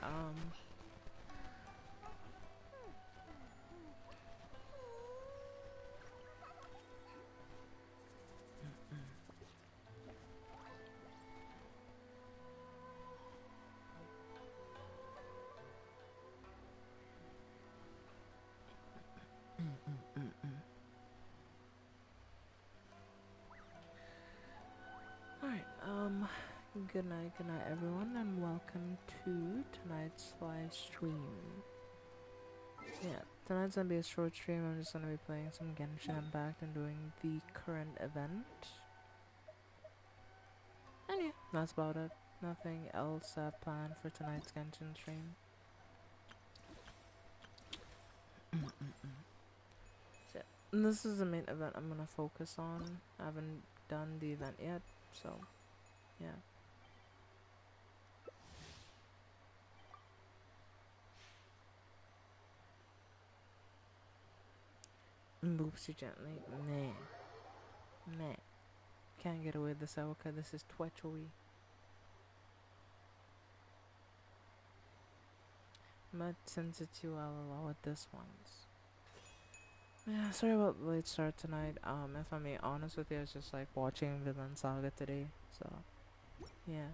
Alright, good night everyone, and welcome to tonight's live stream. Yeah, tonight's gonna be a short stream. I'm just gonna be playing some Genshin Impact and doing the current event. And yeah, that's about it. Nothing else planned for tonight's Genshin stream. So, and this is the main event I'm gonna focus on. I haven't done the event yet, so yeah. Boops you gently. Meh. Meh. Can't get away with this, Aoka. This is twitchery. But since it's you, I'll allow it this once. Yeah, sorry about the late start tonight. If I'm being honest with you, I was just like watching Vinland Saga today, so yeah.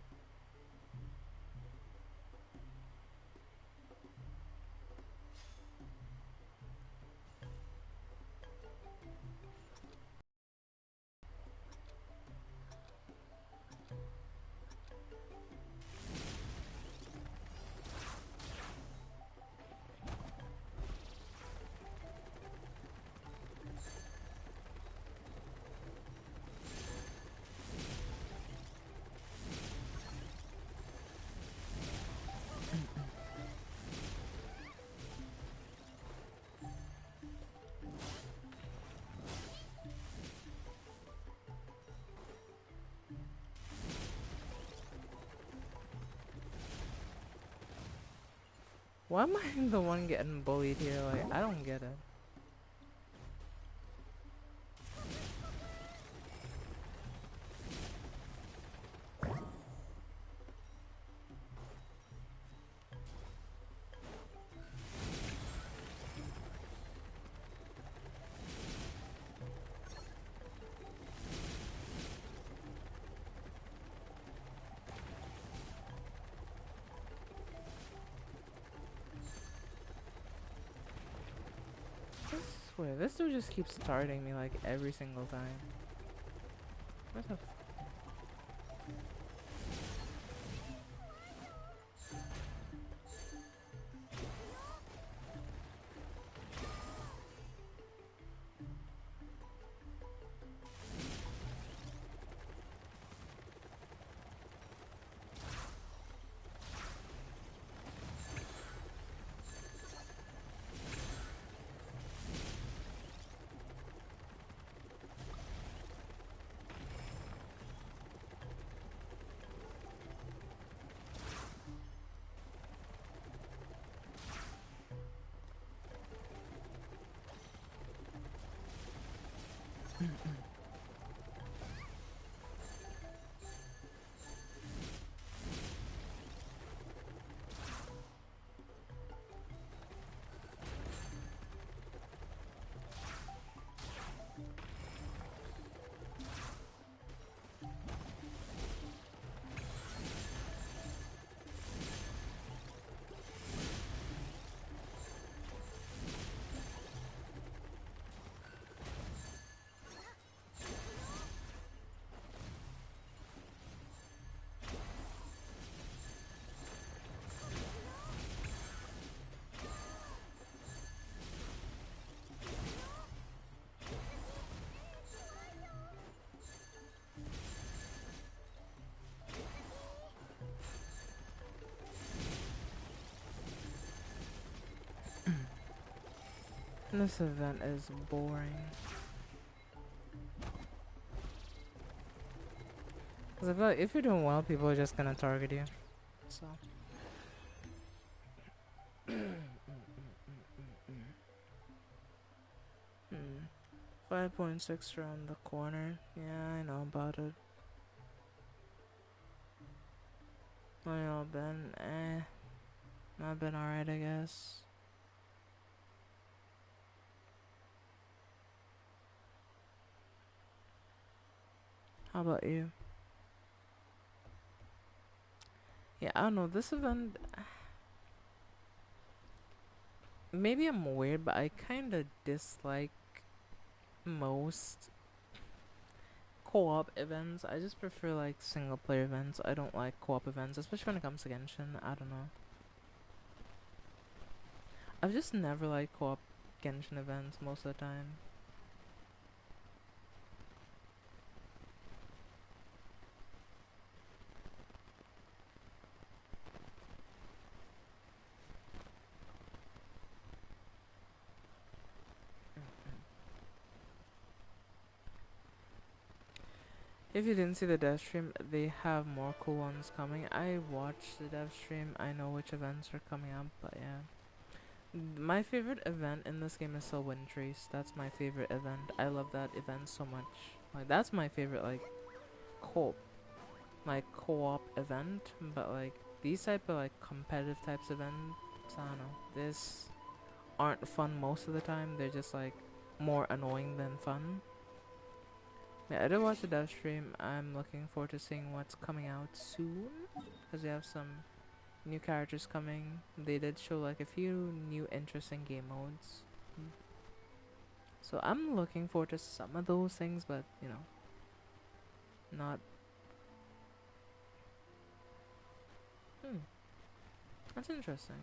Why am I the one getting bullied here? Like, I don't get it. I swear, this dude just keeps starting me like every single time. What the This event is boring. Cause I feel like if you're doing well, people are just gonna target you. So. 5.6 around the corner. Yeah, I know about it. I know, Ben. I've been alright, I guess. How about you? Yeah, I don't know. This event, maybe I'm weird, but I kind of dislike most co-op events. I just prefer like single player events. I don't like co-op events, especially when it comes to Genshin. I don't know. I've just never liked co-op Genshin events most of the time. If you didn't see the dev stream, they have more cool ones coming. I watched the dev stream. I know which events are coming up, but yeah. My favorite event in this game is still Wind Trace. That's my favorite event. I love that event so much. Like that's my favorite co co-op event. But like these type of like competitive types of events, I don't know. This aren't fun most of the time. They're just like more annoying than fun. Yeah, I did watch the dev stream. I'm looking forward to seeing what's coming out soon because they have some new characters coming. They did show like a few new interesting game modes. So I'm looking forward to some of those things, but you know, not. Hmm, that's interesting.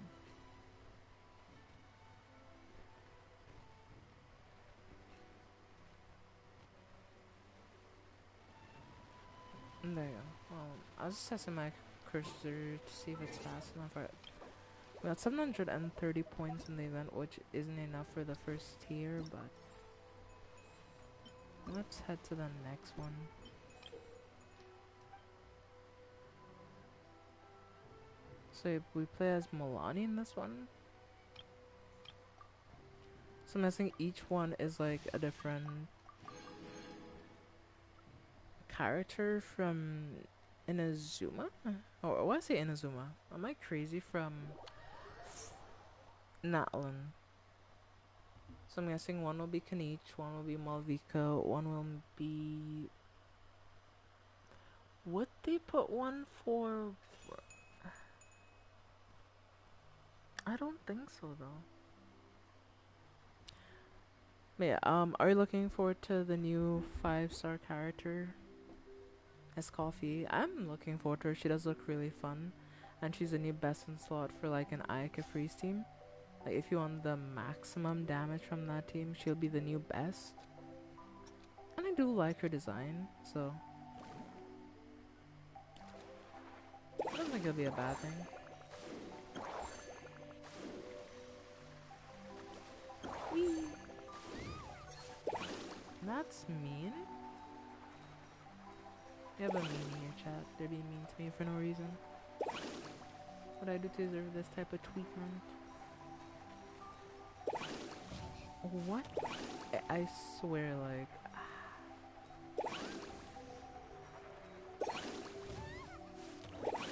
There you go. Well, I was just testing my cursor to see if it's fast enough. Alright. We got 730 points in the event, which isn't enough for the first tier, but let's head to the next one. So we play as Milani in this one. So I'm guessing each one is like a different character from Inazuma? Or why say Inazuma? Am I crazy? From Natlan. So I'm guessing one will be Kanich, one will be Malvika, one will be... Would they put one for... I don't think so though. But yeah, are you looking forward to the new 5-star character? As Coffee. I'm looking forward to her. She does look really fun. And she's a new best in slot for like an Ayaka Freeze team. Like if you want the maximum damage from that team, she'll be the new best. And I do like her design, so I don't think it'll be a bad thing. Whee! That's mean. You have a meanie in your chat. They're being mean to me for no reason. What I do to deserve this type of treatment? What? I swear, like...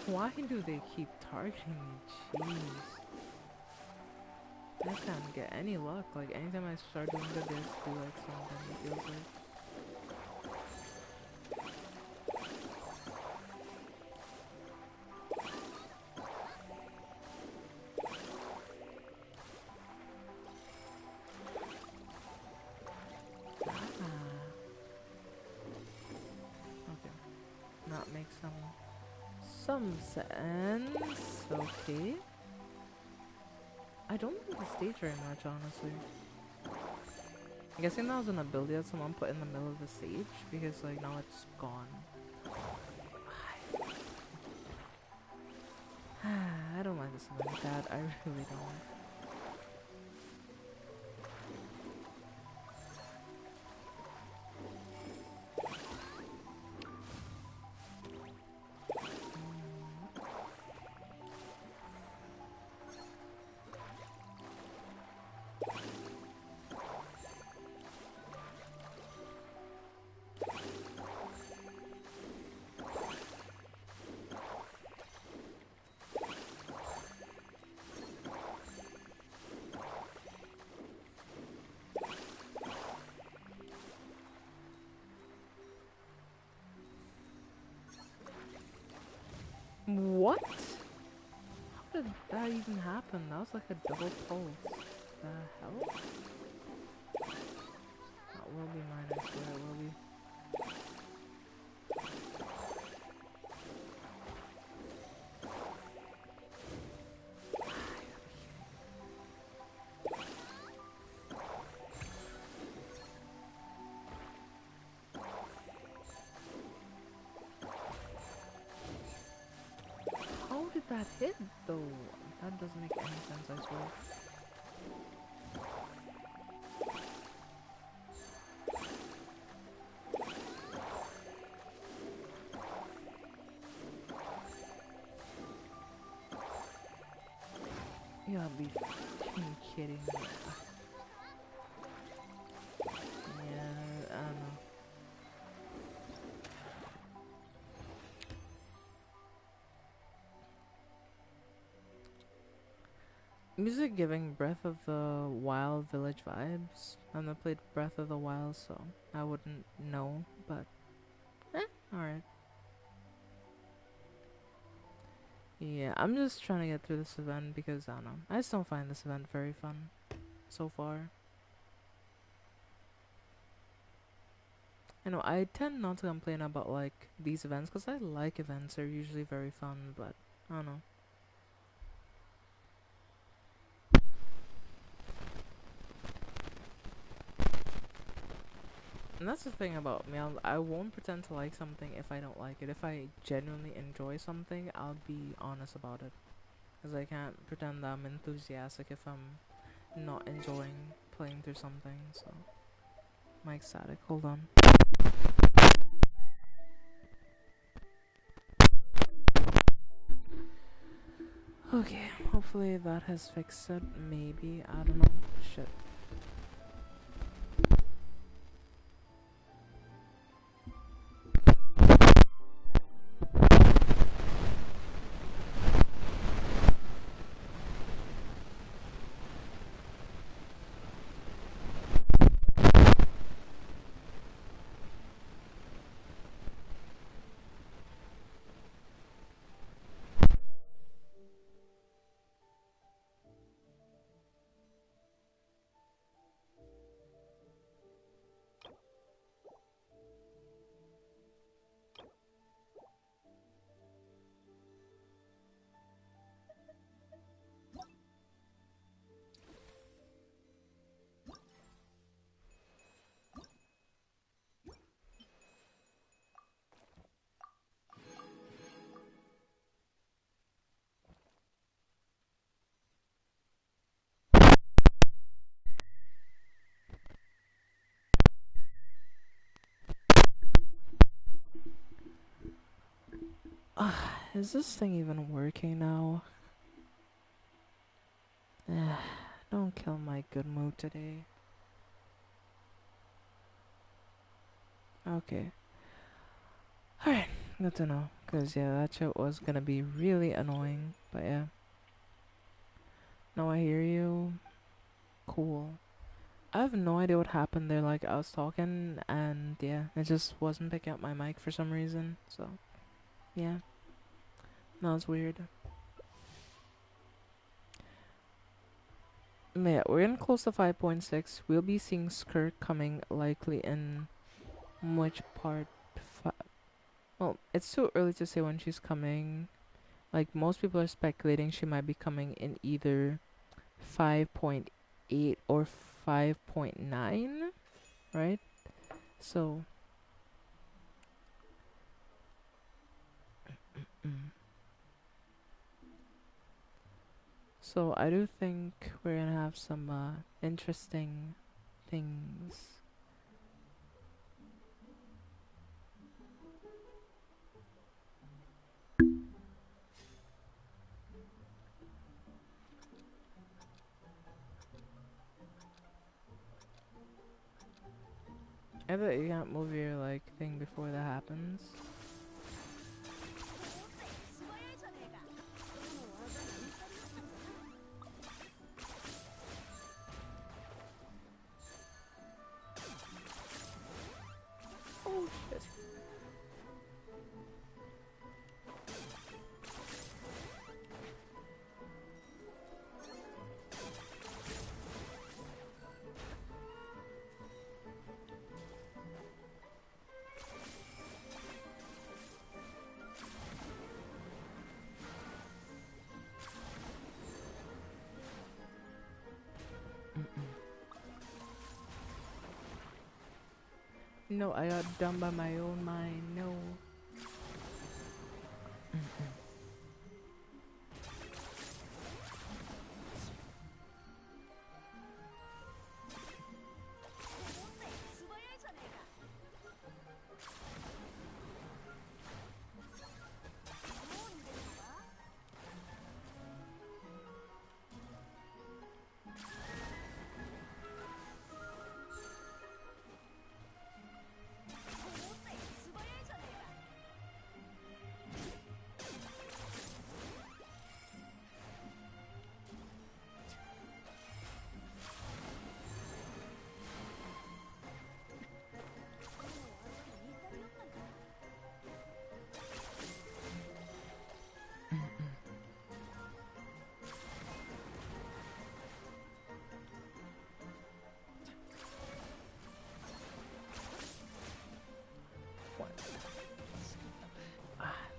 Why do they keep targeting me? Jeez. I just can't get any luck. Like, anytime I start doing good, they just do like something, it feels like. Okay. Not make some sense. Okay. I don't like the stage very much, honestly. I'm guessing that was an ability that someone put in the middle of the stage because like now it's gone. I don't like this event that. I really don't. What? How did that even happen? That was like a double pulse. The hell? That will be mine, I swear it will be. How did that hit though? That doesn't make any sense, I swear. You gotta be fucking kidding me. Yeah, I don't know. Music giving Breath of the Wild Village vibes. I've never played Breath of the Wild, so I wouldn't know, but alright. Yeah, I'm just trying to get through this event because I don't know. I just don't find this event very fun so far. I know I tend not to complain about like these events because I like events. They're usually very fun, but I don't know. And that's the thing about me. I won't pretend to like something if I don't like it. If I genuinely enjoy something, I'll be honest about it. Because I can't pretend that I'm enthusiastic if I'm not enjoying playing through something. So, Mike static. Hold on. Okay, hopefully that has fixed it. Maybe. I don't know. Shit. Is this thing even working now? Don't kill my good mood today. Okay. Alright, good to know. Cause yeah, that shit was gonna be really annoying. But yeah. Now I hear you. Cool. I have no idea what happened there. Like, I was talking and yeah, it just wasn't picking up my mic for some reason. So, yeah. No, it's weird. Yeah, we're getting close to 5.6. We'll be seeing Skirt coming likely in which part? Well, it's too early to say when she's coming. Like, most people are speculating she might be coming in either 5.8 or 5.9, right? So, mm. So I do think we're gonna have some interesting things. I bet you can't move your like thing before that happens. Oh shit. No, I got done by my own mind. No.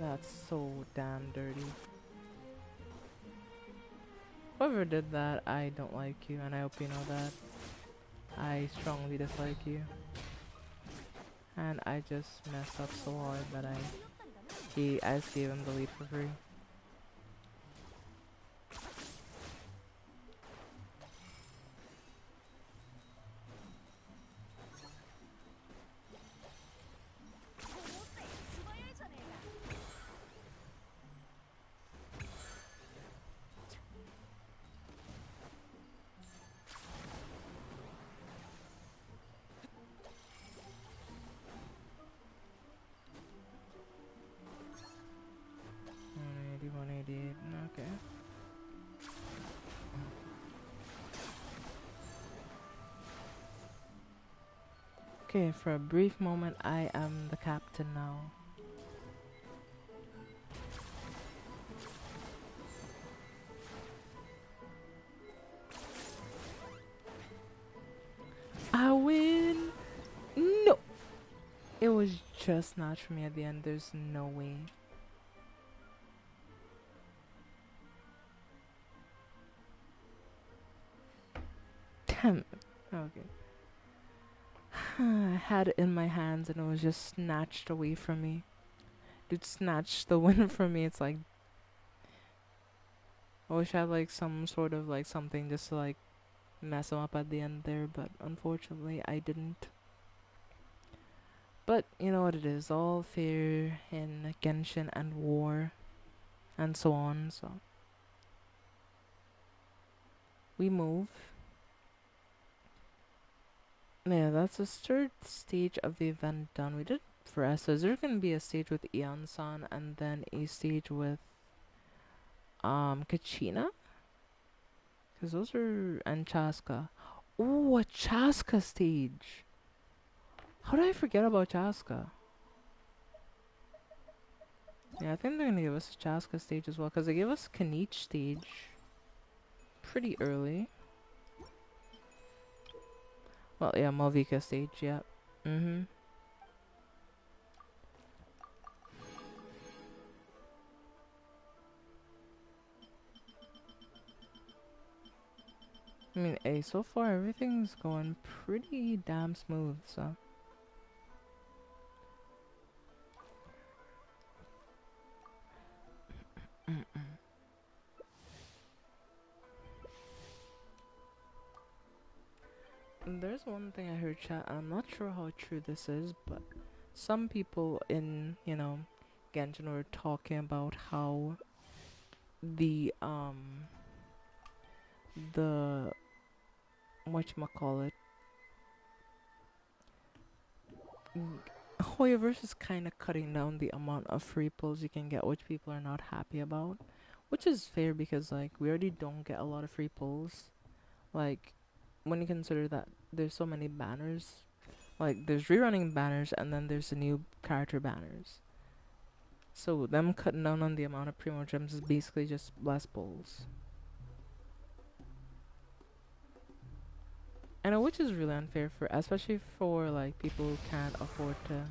That's so damn dirty. Whoever did that, I don't like you, and I hope you know that. I strongly dislike you. And I just messed up so hard that I just gave him the lead for free. Okay. Okay, for a brief moment, I am the captain now. I win! No! It was just snatched from me at the end. There's no way. Damn. Okay. I had it in my hands and it was just snatched away from me. Dude snatched the win from me. It's like, I wish I had like some sort of like something just to like mess him up at the end there, but unfortunately I didn't. But you know what it is, all fair in Genshin and war and so on, so we move. Yeah, that's the third stage of the event done. We did for us. So there's gonna be a stage with Eon-san and then a stage with Kachina? Cause those are and Chaska. Ooh, a Chaska stage. How did I forget about Chaska? Yeah, I think they're gonna give us a Chaska stage as well, cause they gave us Kanich stage pretty early. Well, yeah, Malvika stage, yeah. I mean, hey, so far everything's going pretty damn smooth, so. There's one thing I heard chat, and I'm not sure how true this is, but some people in, you know, Genshin were talking about how the whatchamacallit, Hoyoverse is kind of cutting down the amount of free pulls you can get, which people are not happy about. Which is fair because, like, we already don't get a lot of free pulls. Like, when you consider that there's so many banners, like, there's rerunning banners and then there's the new character banners. So, them cutting down on the amount of Primo Gems is basically just less pulls. I know, which is really unfair for, especially for, like, people who can't afford to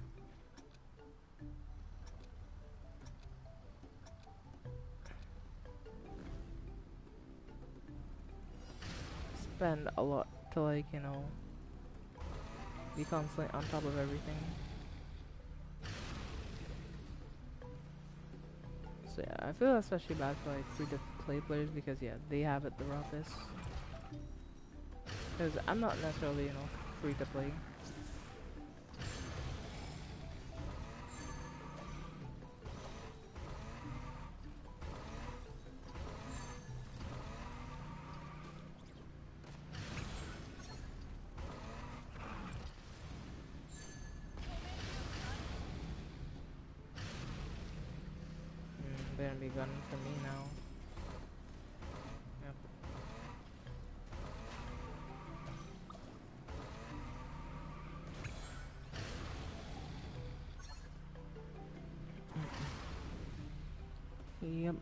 spend a lot to, like, you know, be constantly on top of everything. So yeah, I feel especially bad for like free-to-play players because yeah, they have it the roughest. Because I'm not necessarily, you know, free-to-play. They're gonna be gunning for me now. Yep. Yep,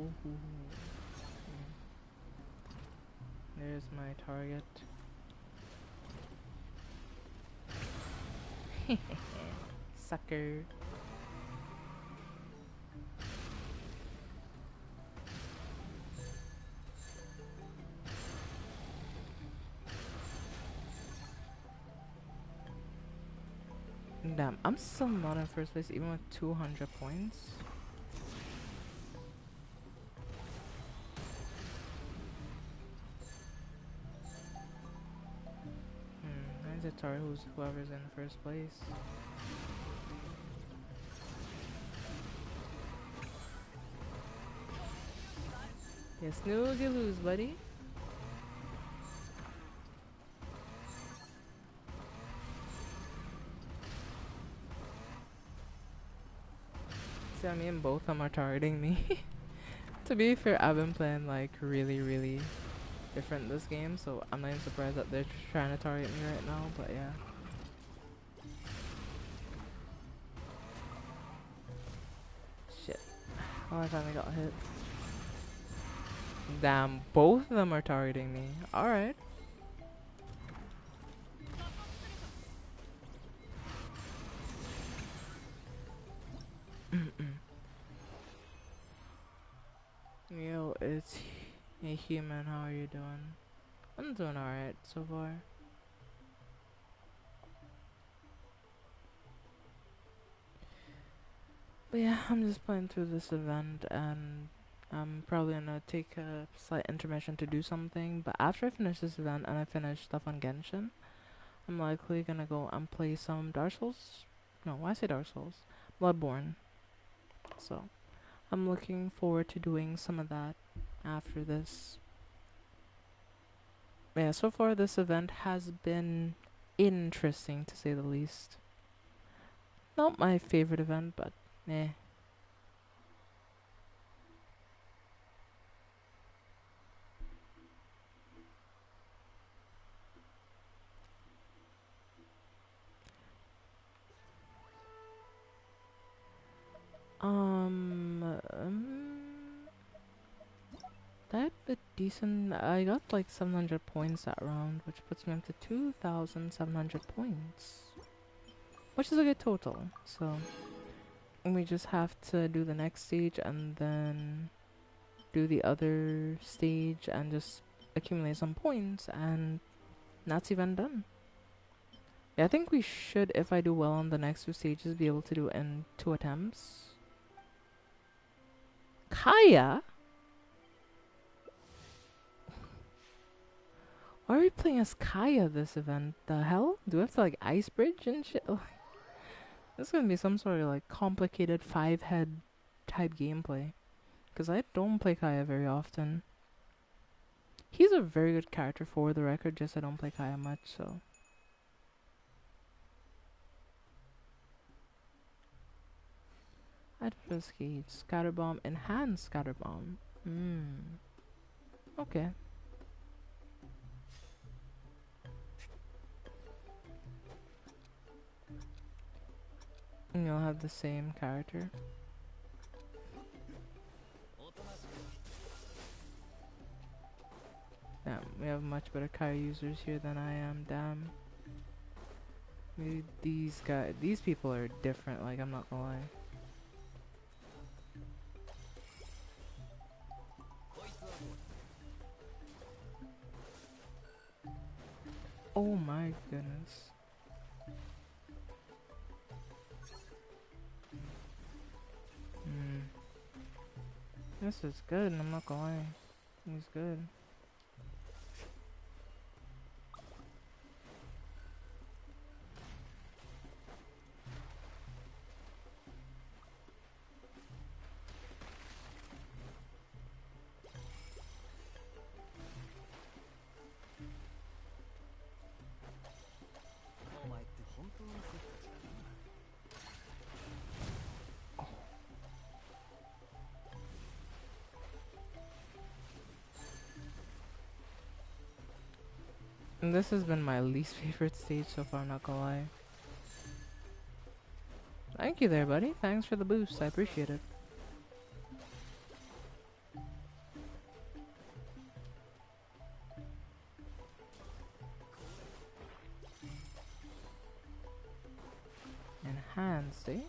ooh. There's my target. Sucker. Damn, I'm still not in first place even with 200 points. I need to target whoever's in first place. Yeah, snooze, you lose, buddy. See, I mean, both of them are targeting me. To be fair, I've been playing like really different this game, so I'm not even surprised that they're trying to target me right now, but yeah. Shit. Oh, I finally got hit. Damn, both of them are targeting me. Alright. Yo, it's a human. How are you doing? I'm doing alright so far. But yeah, I'm just playing through this event and I'm probably gonna take a slight intermission to do something. But after I finish this event and I finish stuff on Genshin, I'm likely gonna go and play some Dark Souls. No, why say Dark Souls? Bloodborne. So, I'm looking forward to doing some of that after this. Yeah, so far this event has been interesting to say the least. Not my favorite event, but eh. That bit decent. I got like 700 points that round, which puts me up to 2,700 points, which is a good total. So we just have to do the next stage and then do the other stage and just accumulate some points, and that's event done. Yeah, I think we should, if I do well on the next two stages, be able to do it in 2 attempts. Kaya? Why are we playing as Kaya this event? The hell? Do we have to like ice bridge and shit? This is gonna be some sort of like complicated 5-head type gameplay. Because I don't play Kaya very often. He's a very good character for the record, just I don't play Kaya much, so. Obfuscate, Scatterbomb, Enhanced Scatterbomb. Okay. And you'll have the same character. Damn, we have much better Kai users here than I am, damn. Maybe these people are different, like, I'm not gonna lie. Oh my goodness. This is good, I'm not gonna lie. He's good. And this has been my least favorite stage so far, I'm not gonna lie. Thank you there, buddy. Thanks for the boost. I appreciate it. Enhanced, eh?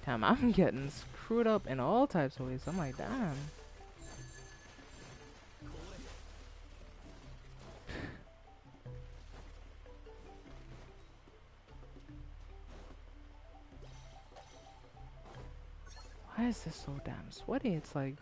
Damn, I'm getting screwed up in all types of ways. I'm like, damn. Why is this so damn sweaty? It's like...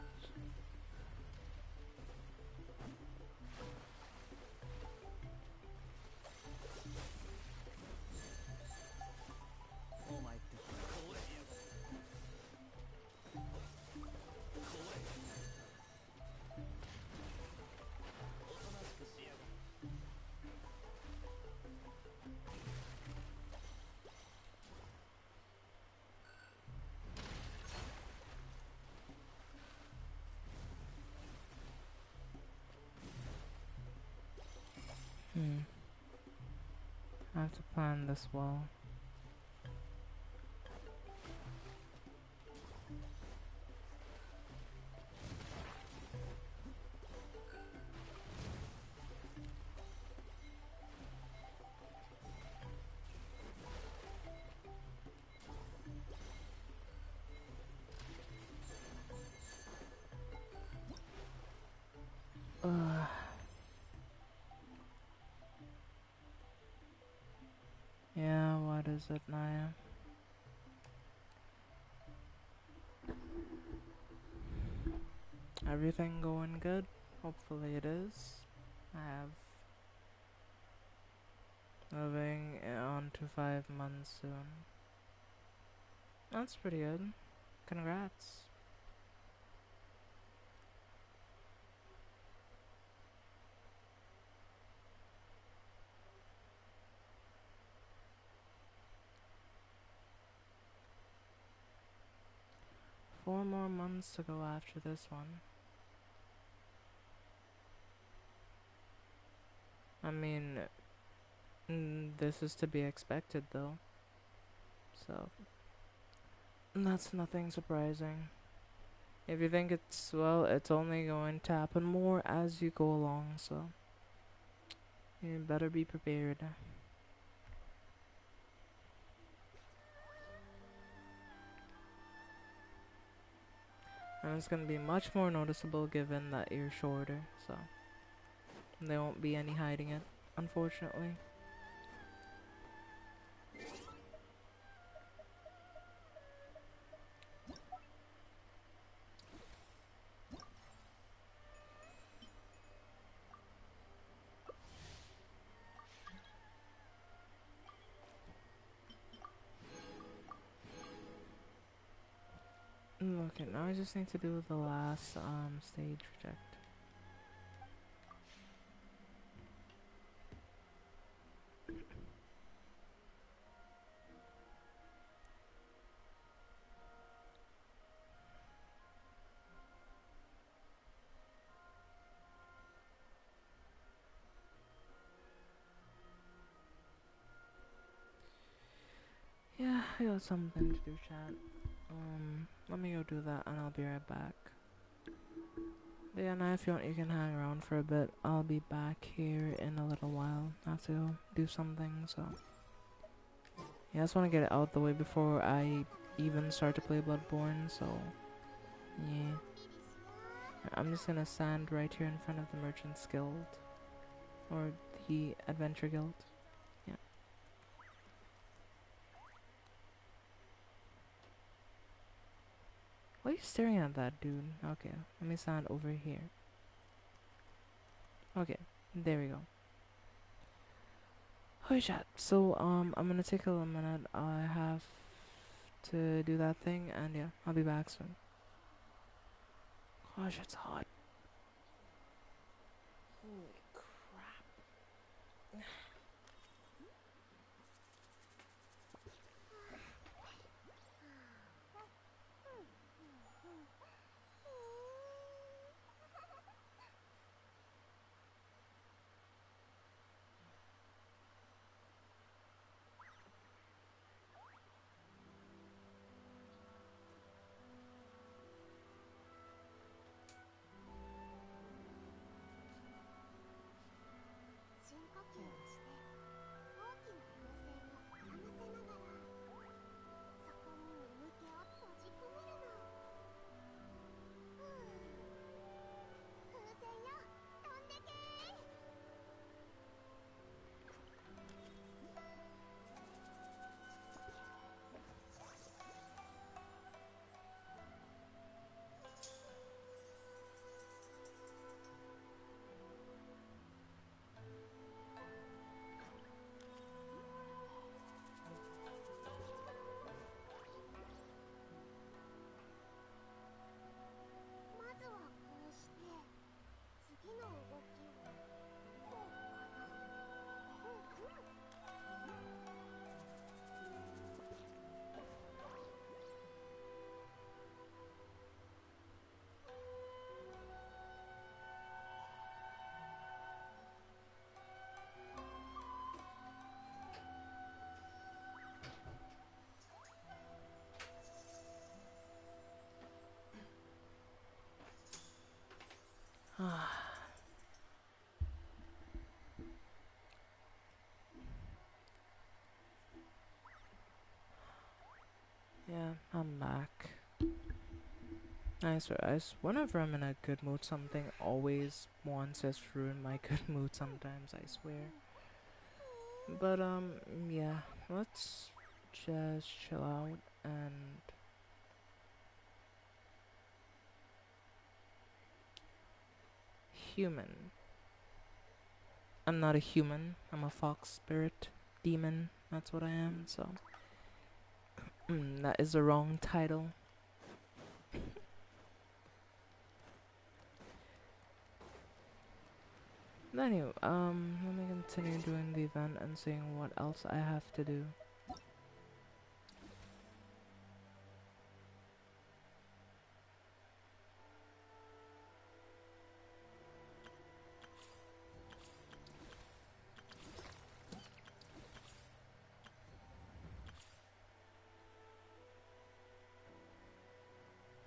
I have to plan this well. Yeah, what is it, Naya? Everything going good? Hopefully it is. I have moving on to 5 months soon. That's pretty good. Congrats. Four more months to go after this one. I mean, this is to be expected though. So, that's nothing surprising. If you think it's, well, it's only going to happen more as you go along, so you better be prepared. And it's gonna be much more noticeable given that you're shorter, so there won't be any hiding it, unfortunately. Okay, now I just need to do the last stage reject. Yeah, I got something to do, chat. Let me go do that and I'll be right back. But yeah, now if you want, you can hang around for a bit. I'll be back here in a little while. I have to go do something, so. Yeah, I just want to get it out the way before I even start to play Bloodborne, so. Yeah. I'm just gonna stand right here in front of the Merchant's Guild. Or the Adventure Guild. Yeah. Why are you staring at that, dude? Okay, let me stand over here. Okay, there we go. Holy shit. So, I'm gonna take a little minute. I have to do that thing, and yeah, I'll be back soon. Gosh, it's hot. Holy crap. Yeah, I'm back. I swear, whenever I'm in a good mood, something always wants to ruin my good mood sometimes, I swear. But, yeah, let's just chill out and. Human. I'm not a human, I'm a fox spirit demon, that's what I am, so. That is the wrong title. Anyway, let me continue doing the event and seeing what else I have to do.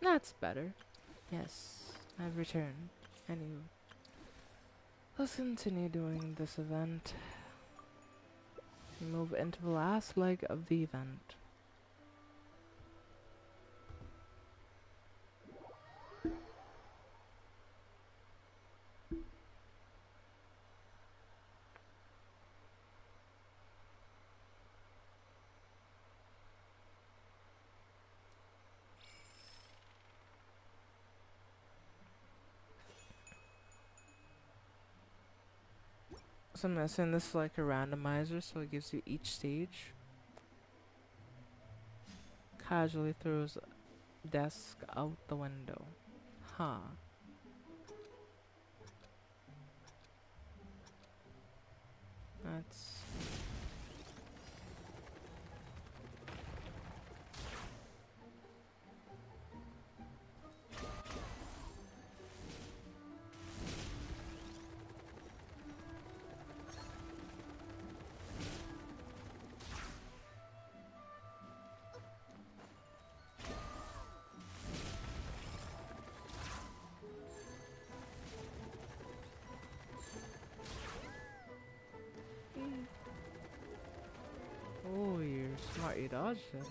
That's better. Yes, I've returned. Anyway, let's continue doing this event. Move into the last leg of the event. So I'm guessing this is like a randomizer, so it gives you each stage. Casually throws desk out the window. Huh. That's... smart, you dodged it.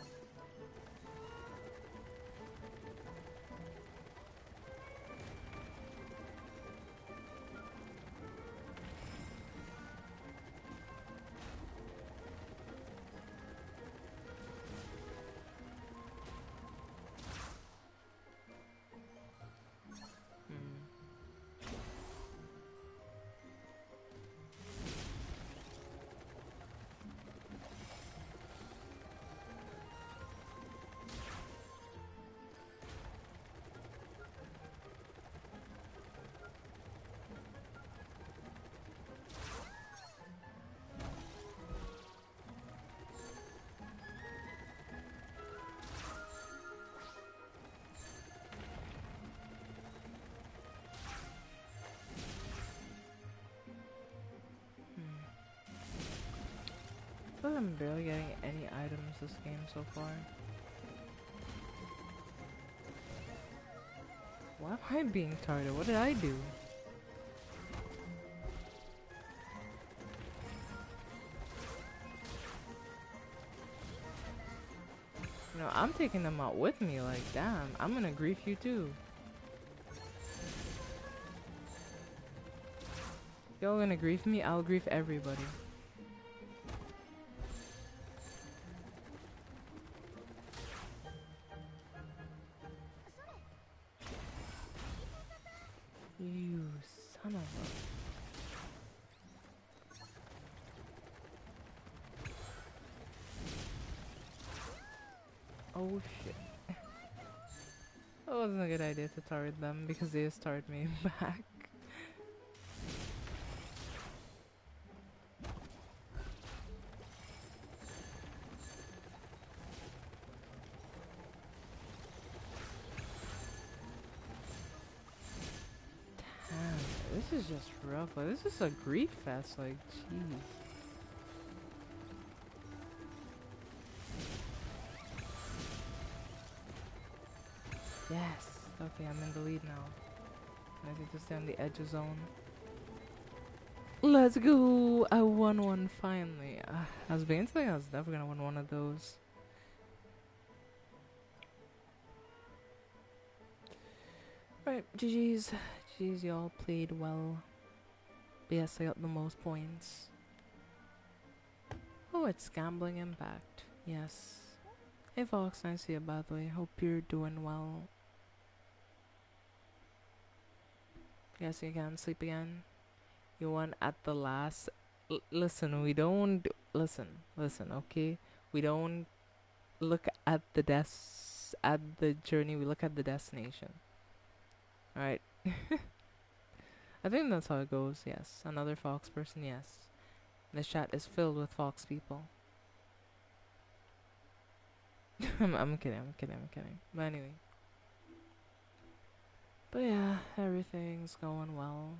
I'm barely getting any items this game so far. Why am I being targeted? What did I do? You know, I'm taking them out with me, like, damn, I'm gonna grief you too. Y'all gonna grief me? I'll grief everybody. You son of a... Oh shit. That wasn't a good idea to target them because they just target me back. Damn, this is just rough. Like, this is a grief fest, like, jeez. Yes. Okay, I'm in the lead now. I need to stay on the edge of zone. Let's go! I won one finally. I was beginning to think I was never gonna win one of those. Right, GG's. GG's, y'all played well. But yes, I got the most points. Oh, it's Gambling Impact. Yes. Hey Fox, nice to see you by the way. Hope you're doing well. Yes, you can sleep again. You won at the last. Listen, we don't. Listen, okay? We don't look at the at the journey, we look at the destination. Alright. I think that's how it goes, yes. Another Fox person, yes. This chat is filled with Fox people. I'm kidding. But anyway. But yeah, everything's going well.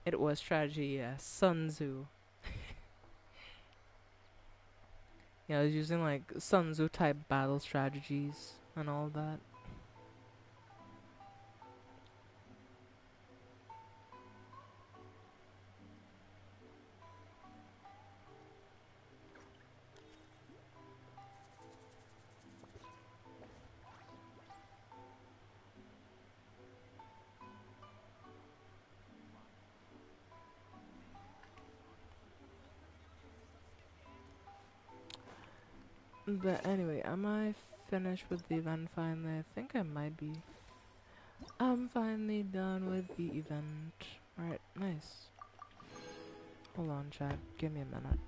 It was strategy, yes. Sun Tzu. Yeah, I was using like Sun Tzu type battle strategies and all that. But anyway, am I finished with the event finally? I think I might be. I'm finally done with the event. Alright, nice. Hold on, chat. Give me a minute.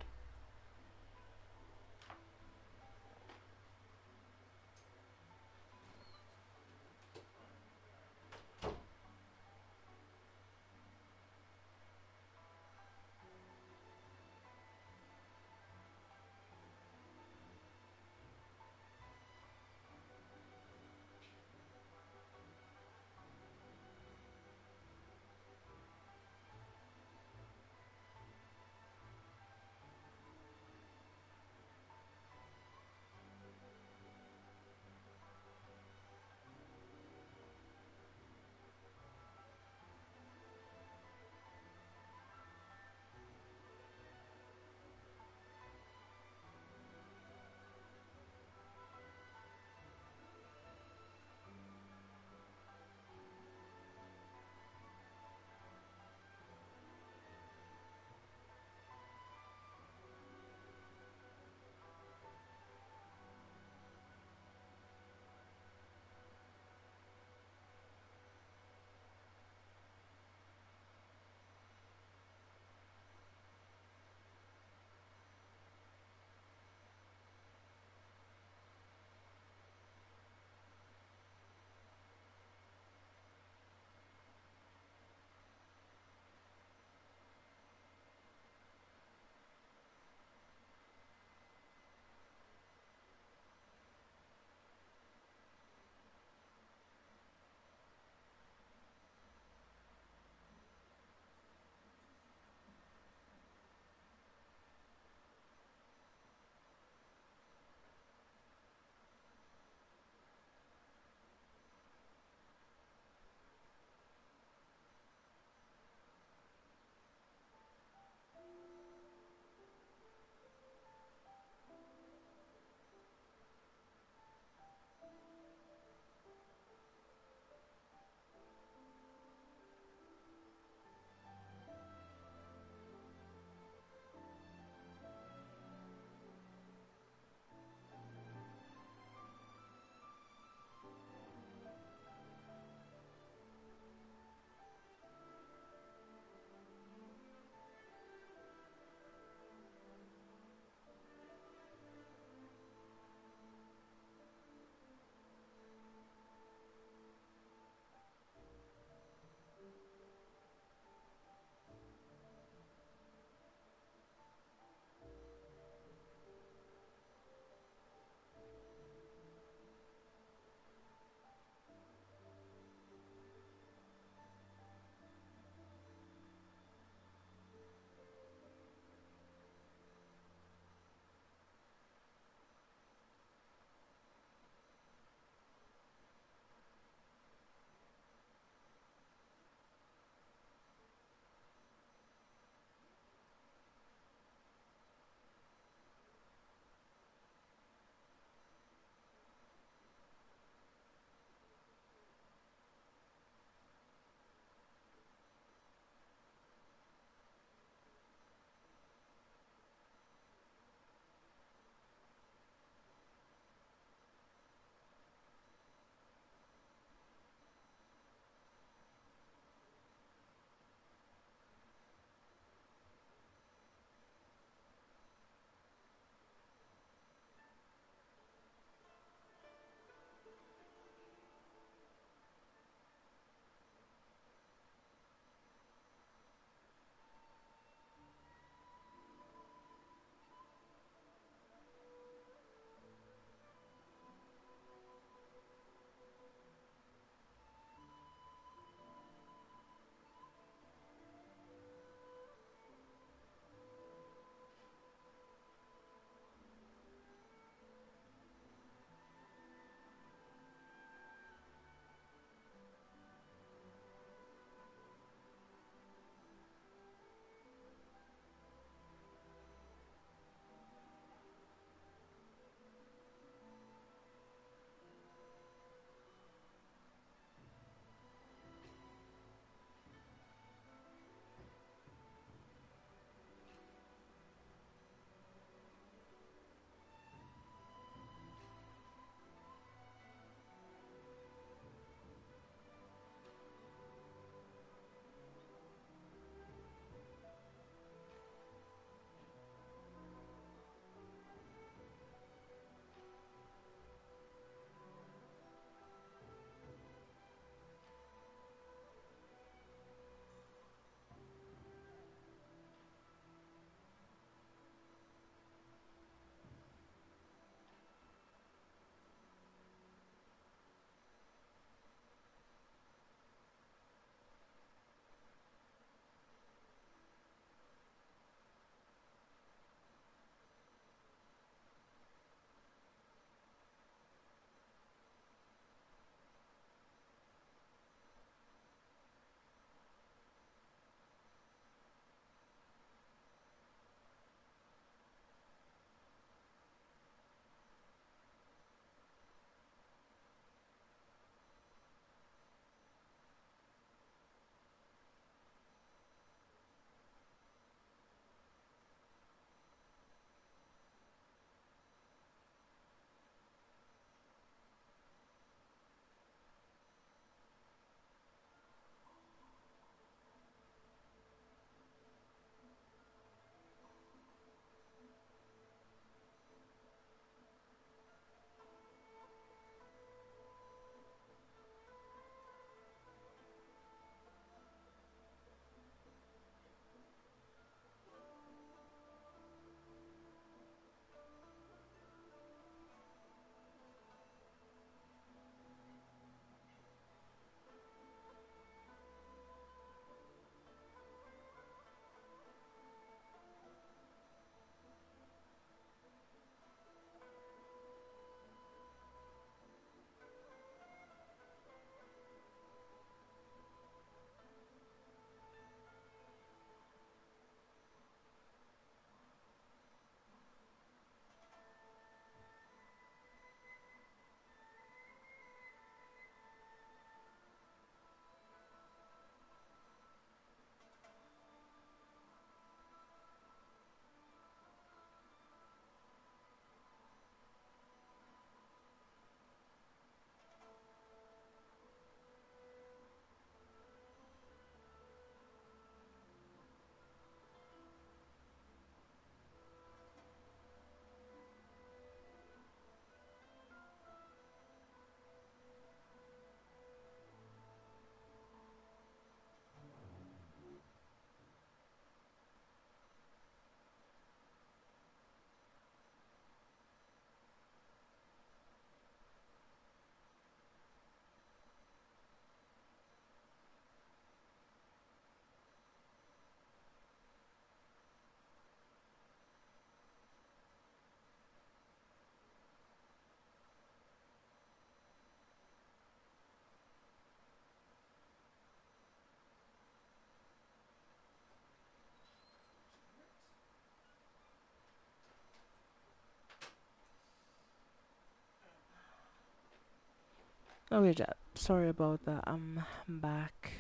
Okay, chat. Sorry about that. I'm back.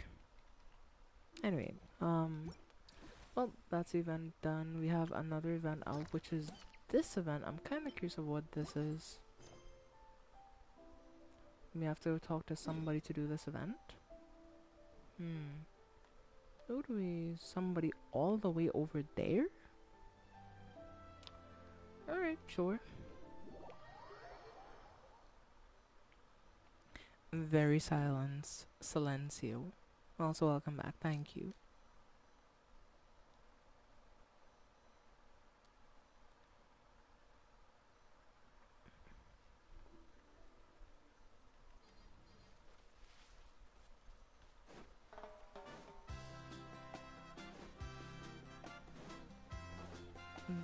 Anyway, well, that's event done. We have another event out, which is this event. I'm kind of curious of what this is. We have to talk to somebody to do this event. Who do we? Somebody all the way over there? Alright, sure. Very silence. Silencio. Also, welcome back. Thank you.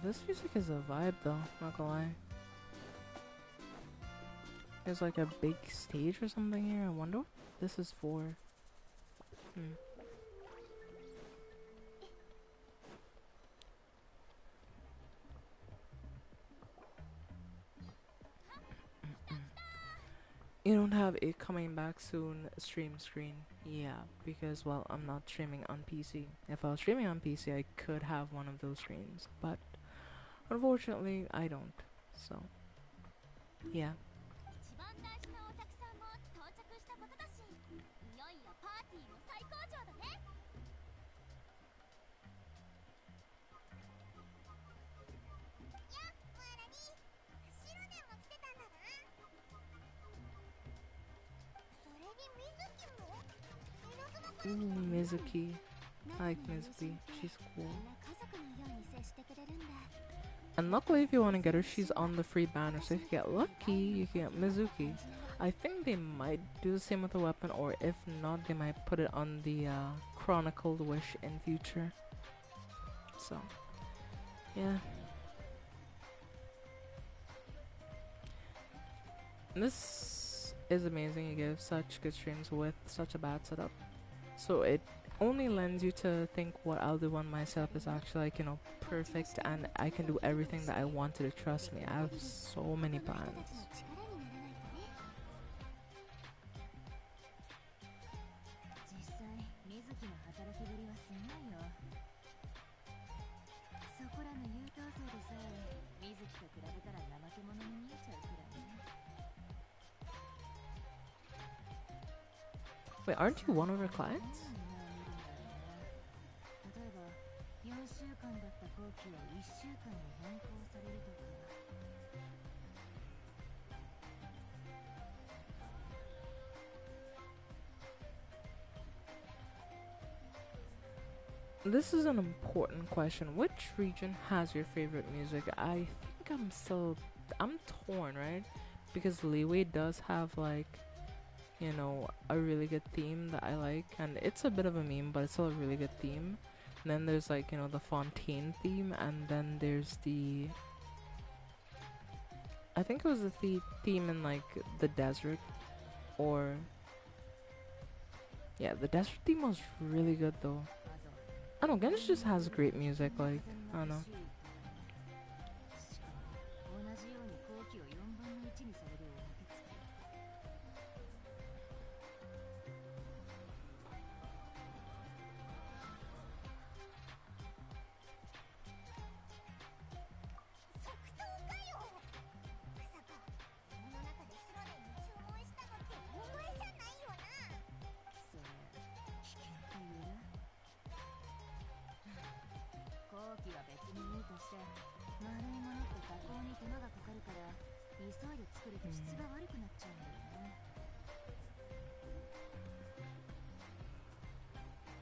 This music is a vibe though, not gonna lie. There's like a big stage or something here. I wonder what this is for. You don't have a coming back soon stream screen. Yeah, because well, I'm not streaming on PC. If I was streaming on PC, I could have one of those screens, but unfortunately, I don't. So, yeah. Ooh, Mizuki. I like Mizuki. She's cool. And luckily, if you want to get her, she's on the free banner. So if you get lucky, you can get Mizuki. I think they might do the same with the weapon, or if not, they might put it on the Chronicled Wish in future. So, yeah. This is amazing. You give such good streams with such a bad setup. So it only lends you to think what I'll do on my setup is actually like, you know, perfect and I can do everything that I wanted to. Trust me, I have so many plans. Wait, aren't you one of her clients? This is an important question. Which region has your favorite music? I think I'm torn, right? Because Leeway does have like, you know, a really good theme that I like, and it's a bit of a meme, but it's still a really good theme. And then there's like, you know, the Fontaine theme, and then there's the, I think it was the theme in like the desert, or yeah, the desert theme was really good though. I don't know, Genshin just has great music, like, I don't know.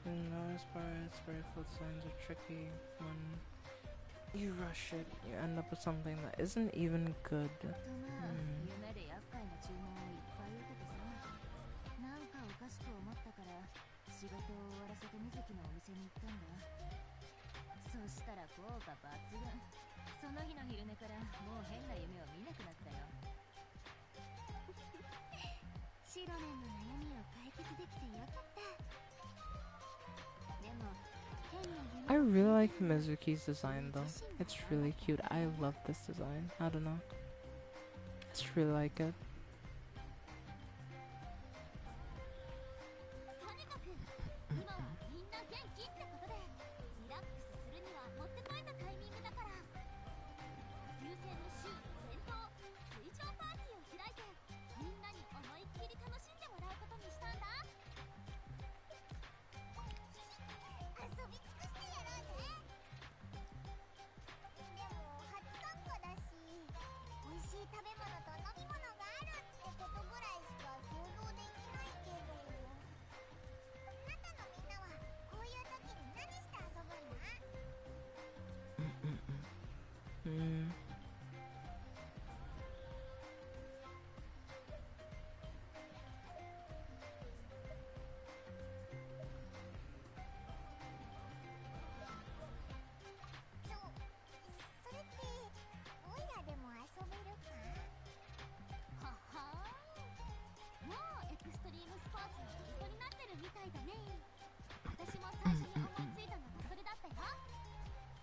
No, as far as very full signs are tricky. When you rush it, you end up with something that isn't even good. I really like Mizuki's design though. It's really cute. I love this design. I don't know. I just really like it.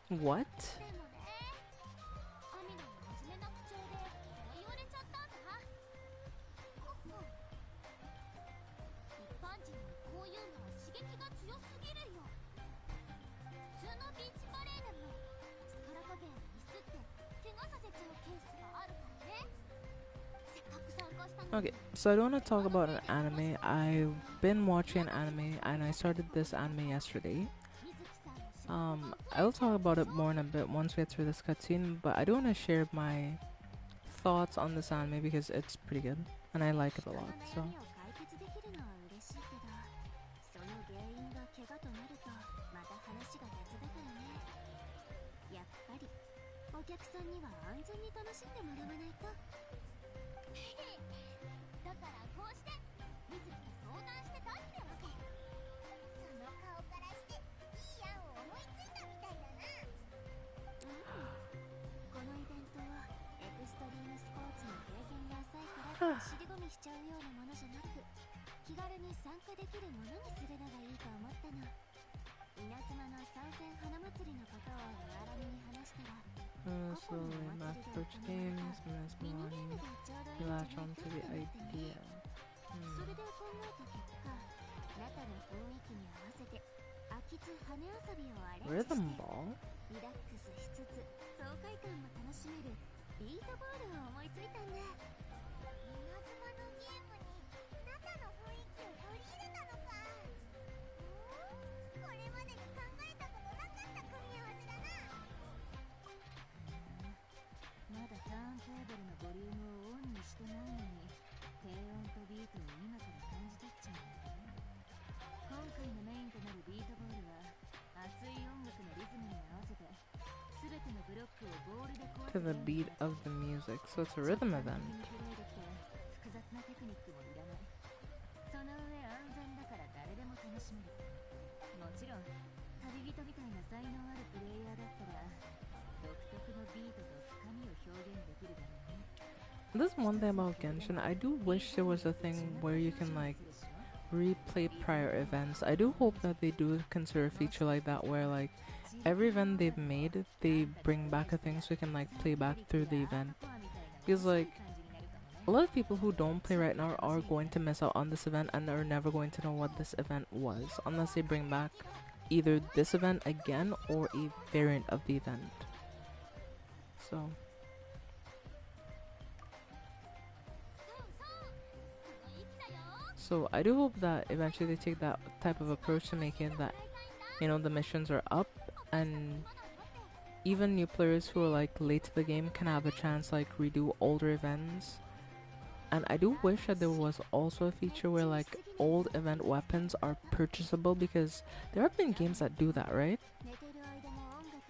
What? Okay, so I don't want to talk about an anime. I've been watching an anime and I started this anime yesterday. I'll talk about it more in a bit once we get through this cutscene, but I do want to share my thoughts on this anime because it's pretty good and I like it a lot. So slowly mass approach games, minutes money, you latch onto the idea. Rhythm ball? To the beat of the music, so it's a rhythm event. This one thing about Genshin, I do wish there was a thing where you can like replay prior events. I do hope that they do consider a feature like that where like every event they've made, they bring back a thing so you can like play back through the event. Because like a lot of people who don't play right now are going to miss out on this event and are never going to know what this event was unless they bring back either this event again or a variant of the event. So I do hope that eventually they take that type of approach to make it that, you know, the missions are up and even new players who are like late to the game can have a chance to like redo older events. And I do wish that there was also a feature where like old event weapons are purchasable because there have been games that do that, right?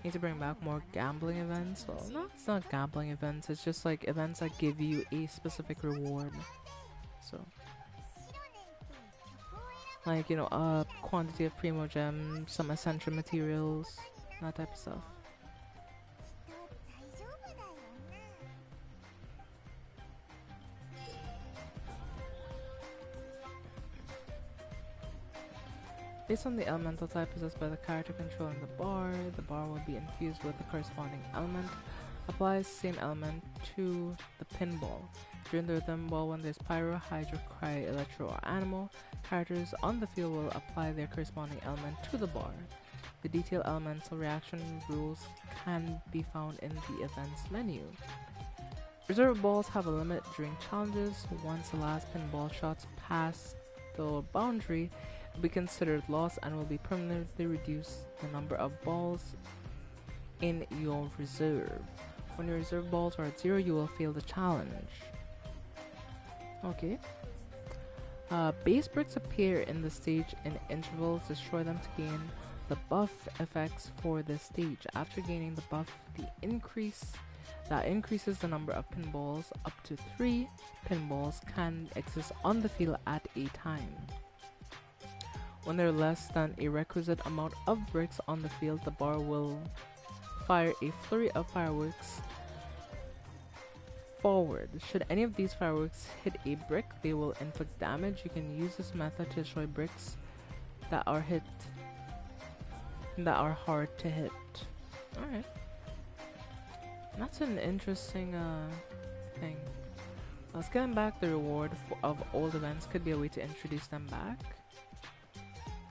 Need to bring back more gambling events. Well, no, it's not gambling events. It's just like events that give you a specific reward. So, like, you know, a quantity of primo gems, some essential materials, that type of stuff. Based on the elemental type possessed by the character controlling the bar will be infused with the corresponding element. Applies same element to the pinball. During the rhythm ball, when there's pyro, hydro, cry, electro, or animal, characters on the field will apply their corresponding element to the bar. The detailed elemental reaction rules can be found in the events menu. Reserve balls have a limit during challenges. Once the last pinball shots pass the boundary, will be considered lost and will be permanently reduce the number of balls in your reserve. When your reserve balls are at 0, you will fail the challenge. Okay. Base bricks appear in the stage in intervals. Destroy them to gain the buff effects for this stage. After gaining the buff, that increases the number of pinballs up to 3 pinballs can exist on the field at a time. When there are less than a requisite amount of bricks on the field, the bar will fire a flurry of fireworks forward. Should any of these fireworks hit a brick, they will inflict damage. You can use this method to destroy bricks that are hard to hit. Alright. That's an interesting thing. Scaling back the reward of old events could be a way to introduce them back.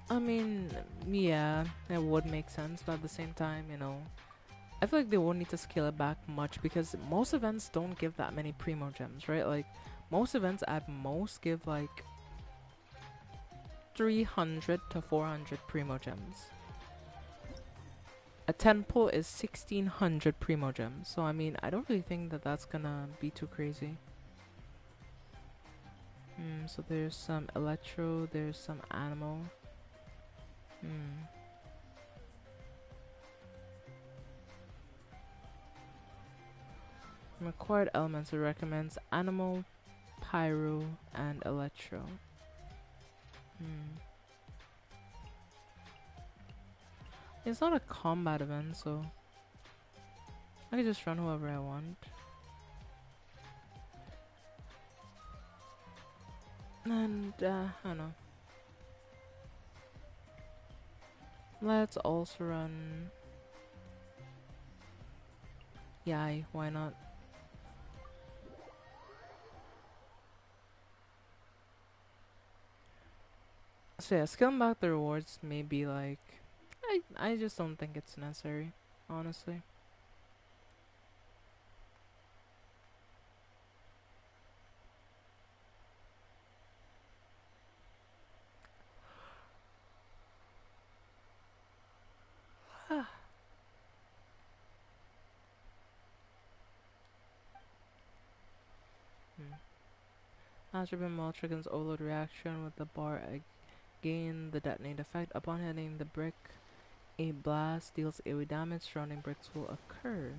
I mean, yeah, it would make sense, but at the same time, you know, I feel like they won't need to scale it back much because most events don't give that many primo gems, right? Like, most events at most give like 300 to 400 primo gems. A temple is 1600 primo gems, so I mean, I don't really think that that's gonna be too crazy. So there's some electro, there's some animal. Required elements, it recommends animal, pyro, and electro. It's not a combat event, so I can just run whoever I want. And, I don't know. Let's also run Yai, why not? So yeah, scaling back the rewards may be like... I just don't think it's necessary, honestly. Transbian Mall triggers overload reaction with the bar gain the detonate effect. Upon hitting the brick, a blast deals AoE damage. Surrounding bricks will occur.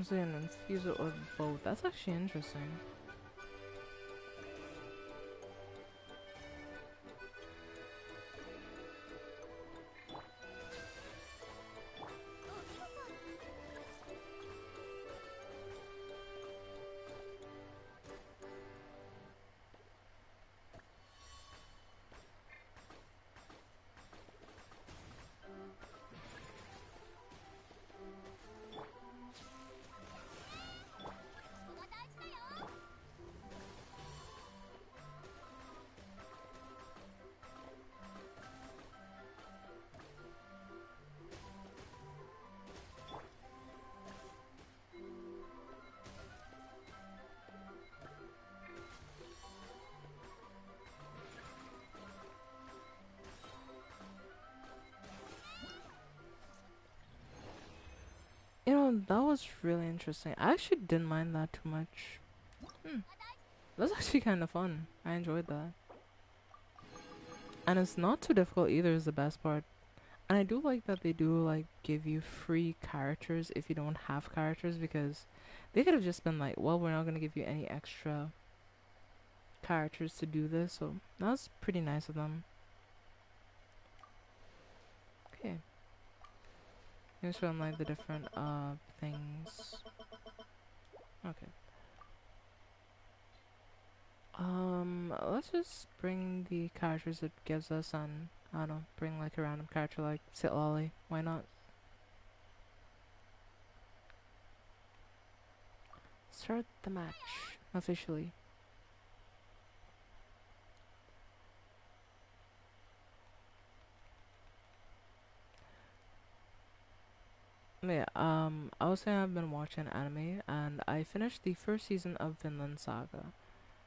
So an infuser or both. That's actually interesting. You know, that was really interesting. I actually didn't mind that too much. That's actually kind of fun. I enjoyed that. And it's not too difficult either is the best part. And I do like that they do like give you free characters if you don't have characters, because they could have just been like, well, we're not going to give you any extra characters to do this. So that was pretty nice of them. Okay. Let's run like the different things. Okay. Let's just bring the characters it gives us, and I don't know, bring like a random character like Sitlolly. Why not? Start the match officially. Yeah, I was saying I've been watching anime and I finished the first season of Vinland Saga.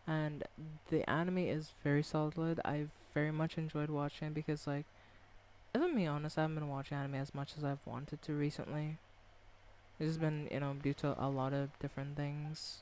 And the anime is very solid. I very much enjoyed watching because, like, if I'm being honest, I haven't been watching anime as much as I've wanted to recently. It's just been, due to a lot of different things.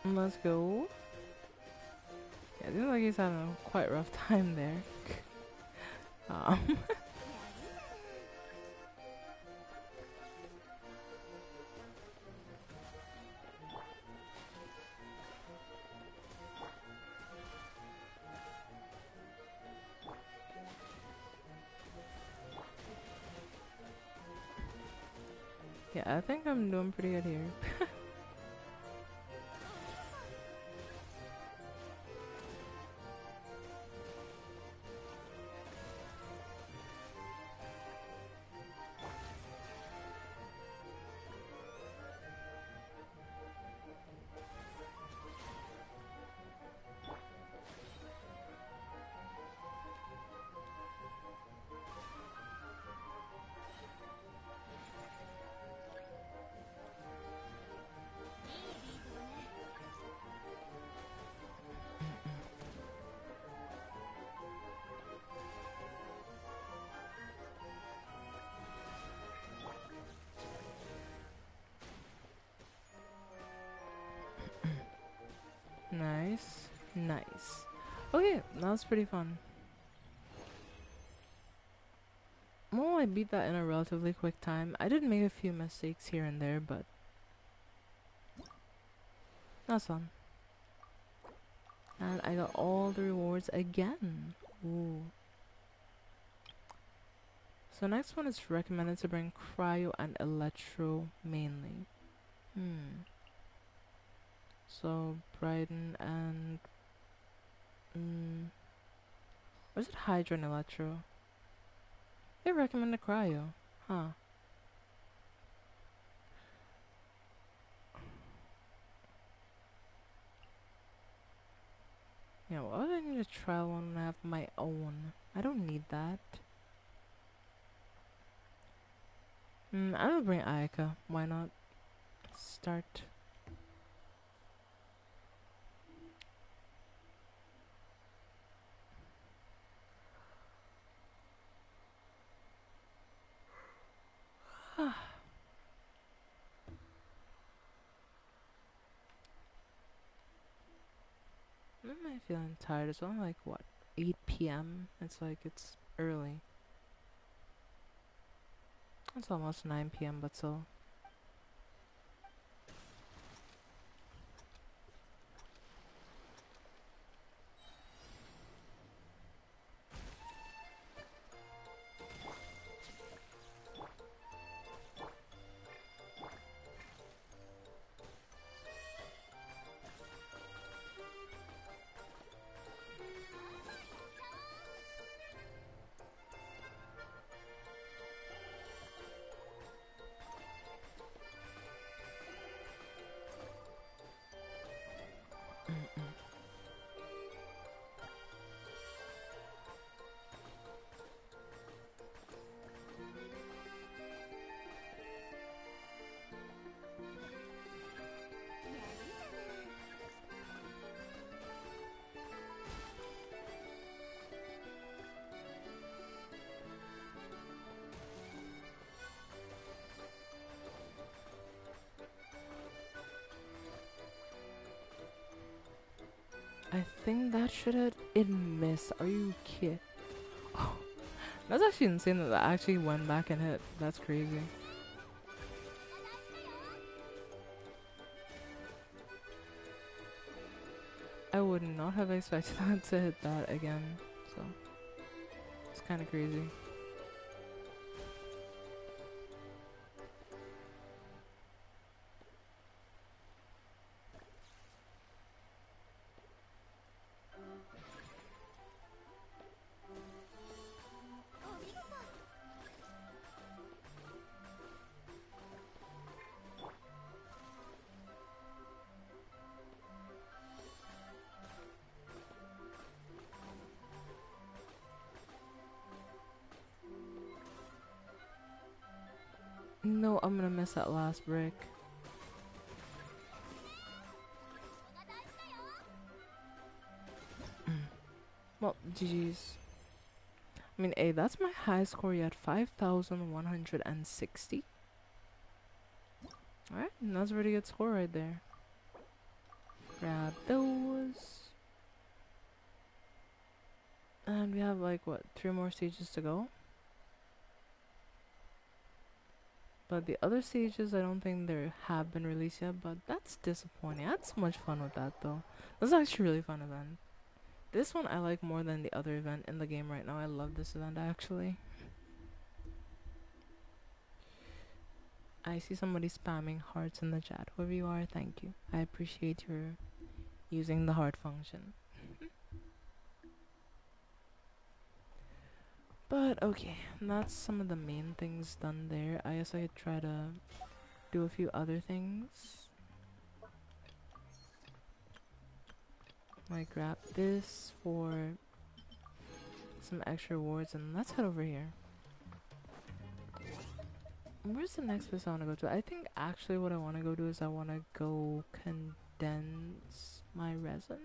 Let's go. Yeah, it seems like he's having a quite rough time there. um, yeah, I think I'm doing pretty good here. Nice. Nice. Okay, that was pretty fun. Well, I beat that in a relatively quick time. I did make a few mistakes here and there, but that's fun. And I got all the rewards again. Ooh. So next one is recommended to bring cryo and electro mainly. So Brighton and was it Hydro and Electro? They recommended cryo. Huh. Yeah, why do I need to try one and have my own? I don't need that. I will bring Ayaka. Why not? Start. Am I feeling tired? It's only like what, 8 p.m. It's like it's early. It's almost 9 p.m. but still. I think that should have it missed. Are you kidding? Oh, that's actually insane that that actually went back and hit. That's crazy. I would not have expected that to hit that again. So it's kind of crazy. No, I'm gonna miss that last brick. Well, GG's. I mean, hey, that's my high score yet, 5,160. Alright, that's a pretty good score right there. Grab those. And we have like, what, 3 more stages to go? But the other stages, I don't think they have been released yet, but that's disappointing. I had so much fun with that though. This is actually a really fun event. This one I like more than the other event in the game right now. I love this event actually. I see somebody spamming hearts in the chat. Whoever you are, thank you. I appreciate your using the heart function. But okay, that's some of the main things done there. I guess I could try to do a few other things. Might grab this for some extra rewards and let's head over here. Where's the next place I want to go to? I think actually what I want to go do is I want to go condense my resin.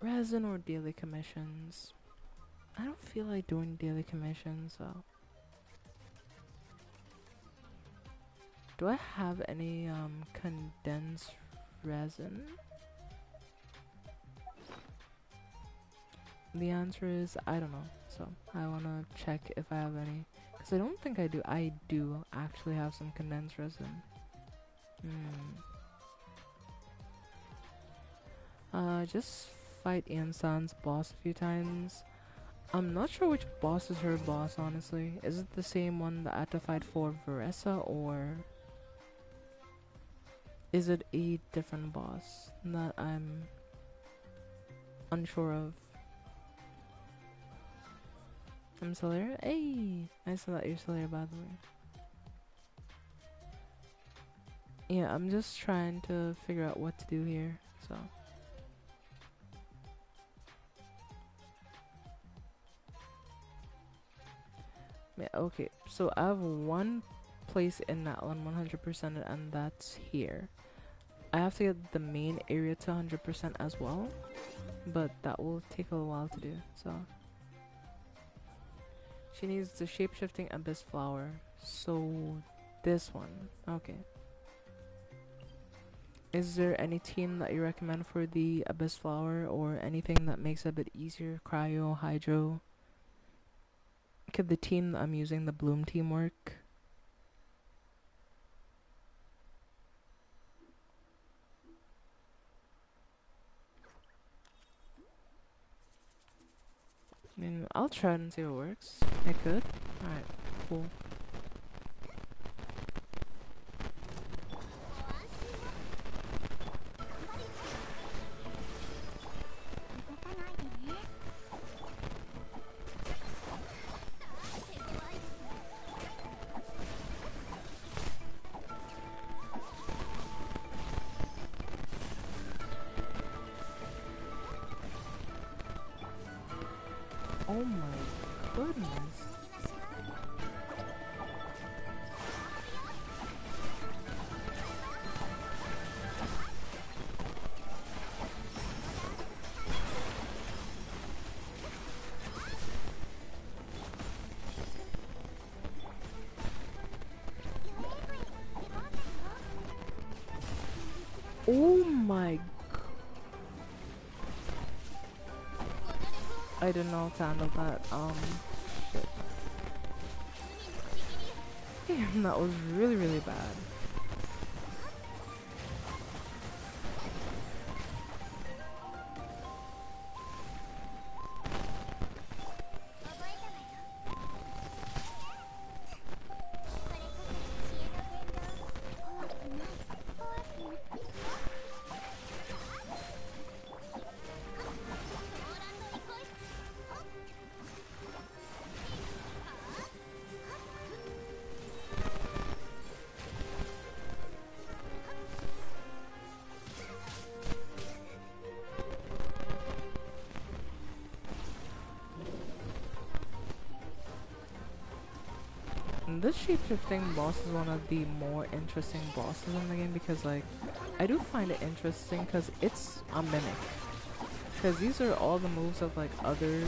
Resin or daily commissions. I don't feel like doing daily commissions, so. Do I have any condensed resin? The answer is I don't know, so I wanna check if I have any, because I don't think I do. I do actually have some condensed resin. Just fight Ansan's boss a few times. I'm not sure which boss is her boss, honestly. Is it the same one that I had to fight for Veressa, or is it a different boss that I'm unsure of? I'm still here? Hey! I saw that you're still here, by the way. Yeah, I'm just trying to figure out what to do here, so. Yeah, okay, so I have one place in that one 100% and that's here. I have to get the main area to 100% as well, but that will take a while to do, so. She needs the shape-shifting abyss flower, so this one, okay. Is there any team that you recommend for the abyss flower or anything that makes it a bit easier? Cryo, hydro? Could the team that I'm using, the bloom team, work? I mean, I'll try it and see if it works. It could. Alright, cool. Oh my goodness. Oh my. I didn't know how to handle that. Shit. Damn, that was really, really bad. This shape-shifting boss is one of the more interesting bosses in the game because, like, I do find it interesting because it's a mimic. Because these are all the moves of, like, other...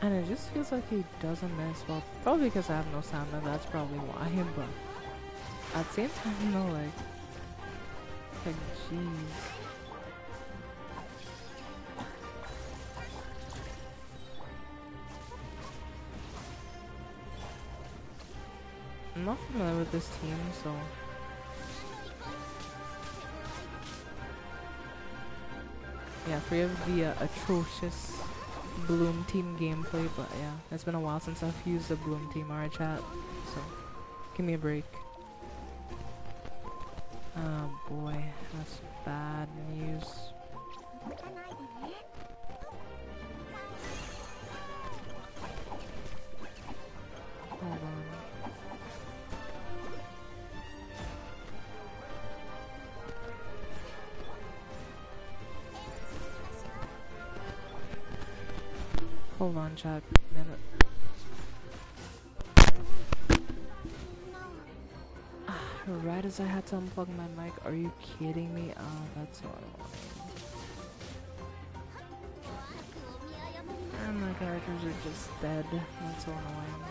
And it just feels like he doesn't miss. Well, probably because I have no stamina, that's probably why, but at the same time, no, like, jeez. I'm not familiar with this team, so... Yeah, free of the atrocious Bloom team gameplay, but yeah, it's been a while since I've used the Bloom team. Alright, chat, so give me a break. Oh boy, that's bad news. Hold on. Hold on, chat, a minute. Right as I had to unplug my mic, are you kidding me? Oh, that's so annoying. And my characters are just dead. That's so annoying.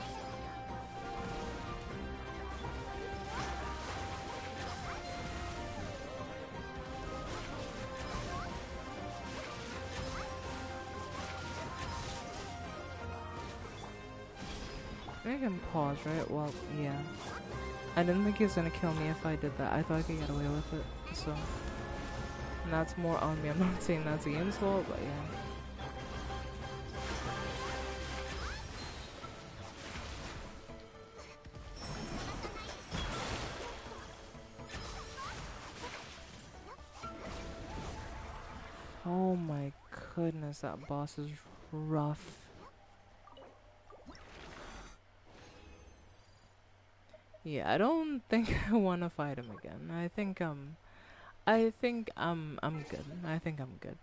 I can pause, right? Well, yeah. I didn't think he was gonna kill me if I did that. I thought I could get away with it, so... And that's more on me. I'm not saying that's the game's fault, but yeah. Oh my goodness, that boss is rough. Yeah, I don't think I want to fight him again. I think I'm good. I think I'm good.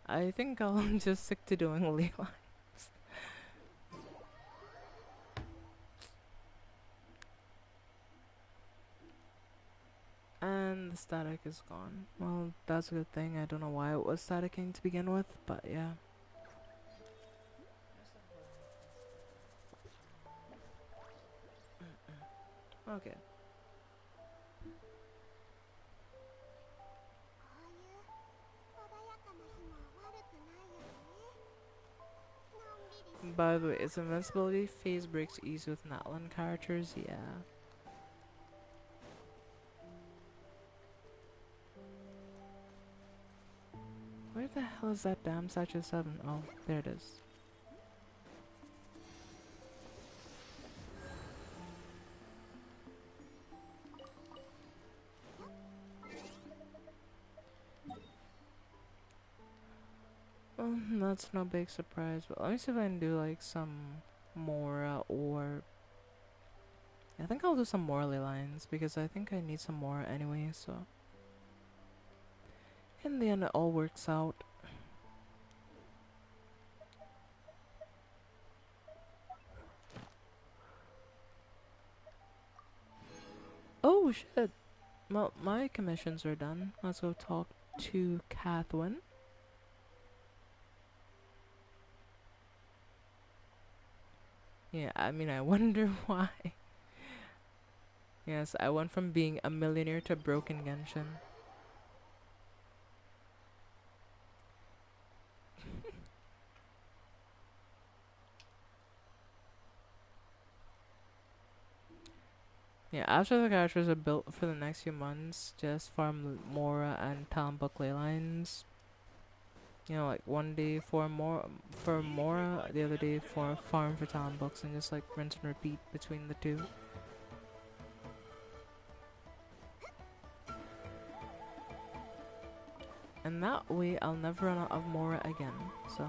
I think I'll just stick to doing ley lines. And the static is gone. Well, that's a good thing. I don't know why it was staticking to begin with, but yeah. Okay. By the way, its invincibility phase breaks easy with Natlan characters, yeah. Where the hell is that damn Statue 7? Oh, there it is. That's no big surprise, but let me see if I can do like some more or... I think I'll do some more ley lines because I think I need some more anyway, so... In the end it all works out. Oh shit! Well, my commissions are done. Let's go talk to Catherine. Yeah, I mean, I wonder why. Yes, I went from being a millionaire to broken Genshin. Yeah, after the characters are built for the next few months, just farm Mora and Talon Book ley lines. You know, like one day for Mora, the other day for farm for talent books, and just like rinse and repeat between the two. And that way I'll never run out of Mora again, so.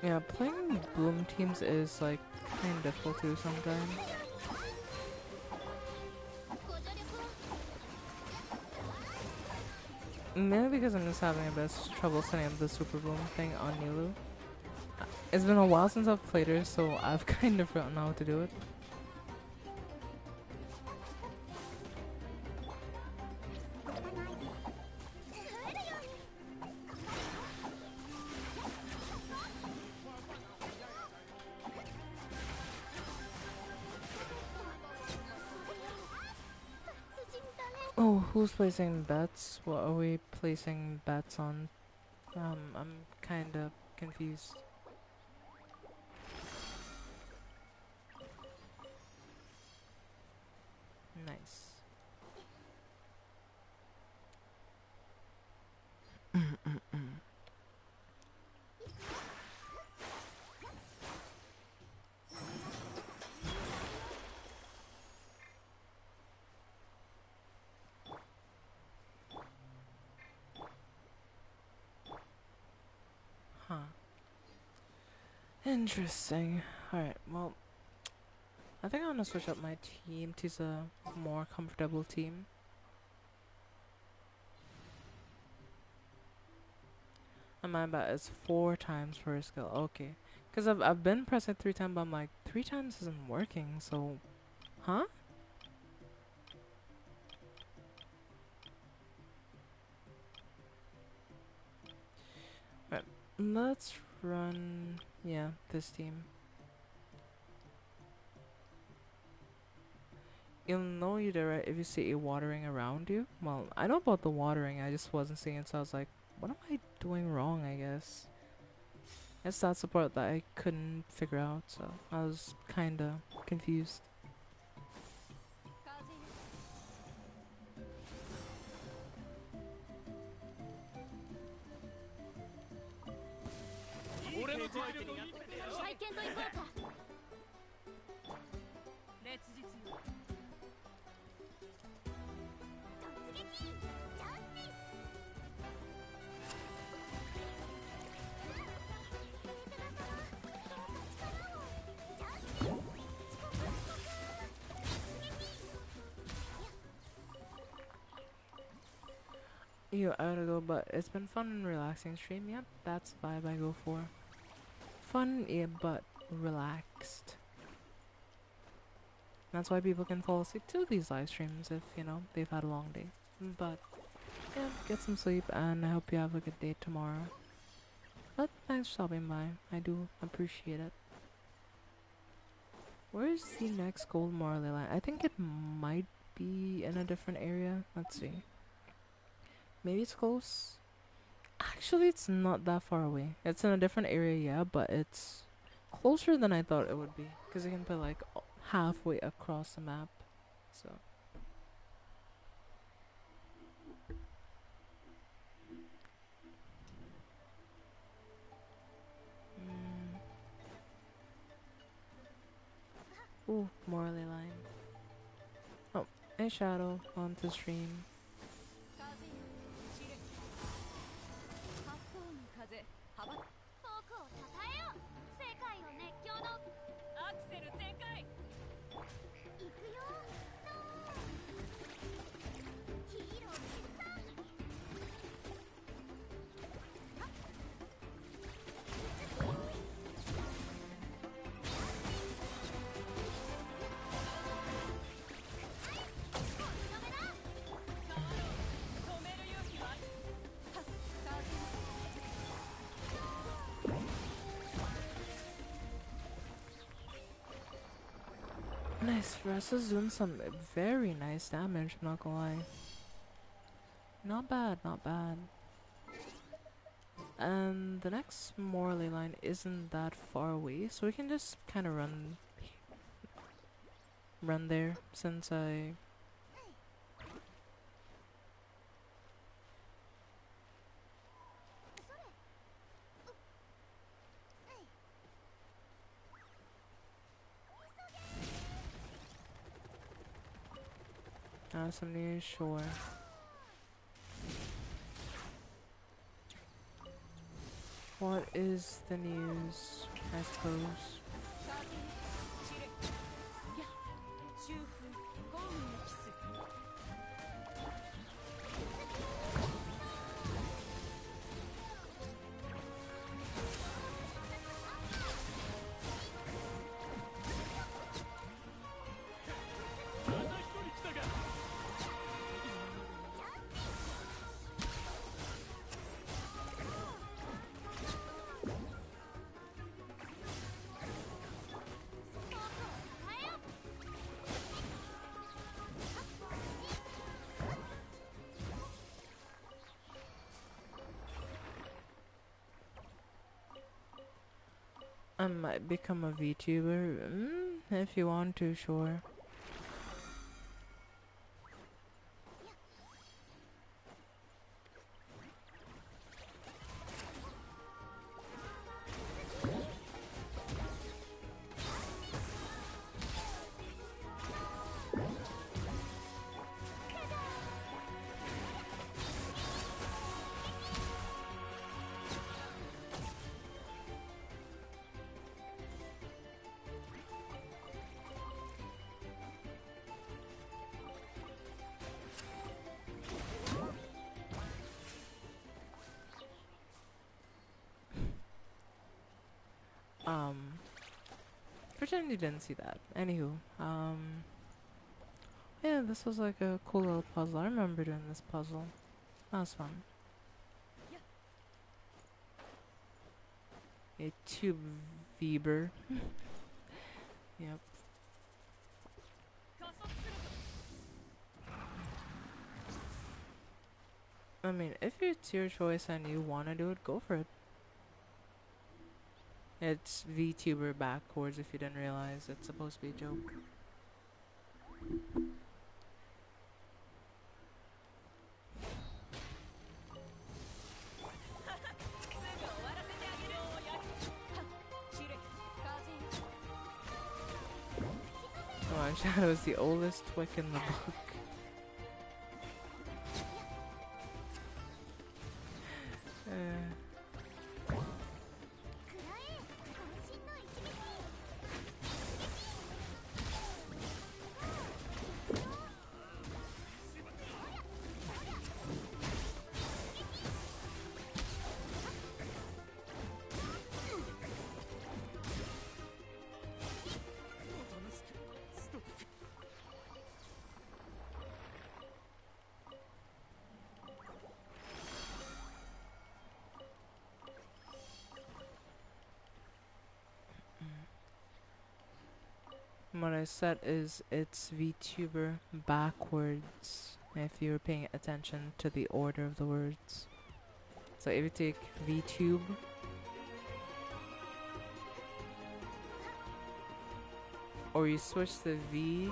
Yeah, playing Bloom teams is like kind of difficult too sometimes. Mainly because I'm just having a bit of trouble setting up the Super Bloom thing on Nilu. It's been a while since I've played her, so I've kind of forgotten how to do it. Oh, who's placing bets? What are we placing bets on? I'm kinda confused. Nice. Huh. Interesting. Alright, well, I think I'm gonna switch up my team to a more comfortable team. And my bet is 4 times per skill. Okay. Because I've been pressing 3 times, but I'm like, 3 times isn't working, so. Huh? Right. Let's run. Yeah, this team. You'll know you did right if you see a watering around you. Well, I know about the watering, I just wasn't seeing it, so I was like, what am I doing wrong, I guess? It's that support that I couldn't figure out, so I was kinda confused. You gotta go, but it's been fun and relaxing stream. Yep, that's the vibe I go for. Fun, yeah, but relaxed. That's why people can fall asleep to these live streams if, you know, they've had a long day. But, yeah, get some sleep, and I hope you have a good day tomorrow. But thanks for stopping by. I do appreciate it. Where's the next gold Marley line? I think it might be in a different area. Let's see. Maybe it's close. Actually, it's not that far away. It's in a different area, yeah, but it's closer than I thought it would be. Because you can put like halfway across the map. So. Ooh, Morley line. Oh, hey Shadow, on to stream. Nice, Russell's doing some very nice damage, I'm not gonna lie. Not bad, not bad. And the next Morley line isn't that far away, so we can just kind of run there since I... some news, sure. What is the news, I suppose? I might become a VTuber, if you want to, sure. Pretend you didn't see that. Anywho, yeah, this was like a cool little puzzle. I remember doing this puzzle. That was fun. A tube Weber. Yep. I mean, if it's your choice and you wanna do it, go for it. It's VTuber backwards if you didn't realize. It's supposed to be a joke. Come on, Shadow is the oldest Twick in the book. What I said is it's VTuber backwards, if you're paying attention to the order of the words. So if you take VTube, or you switch the V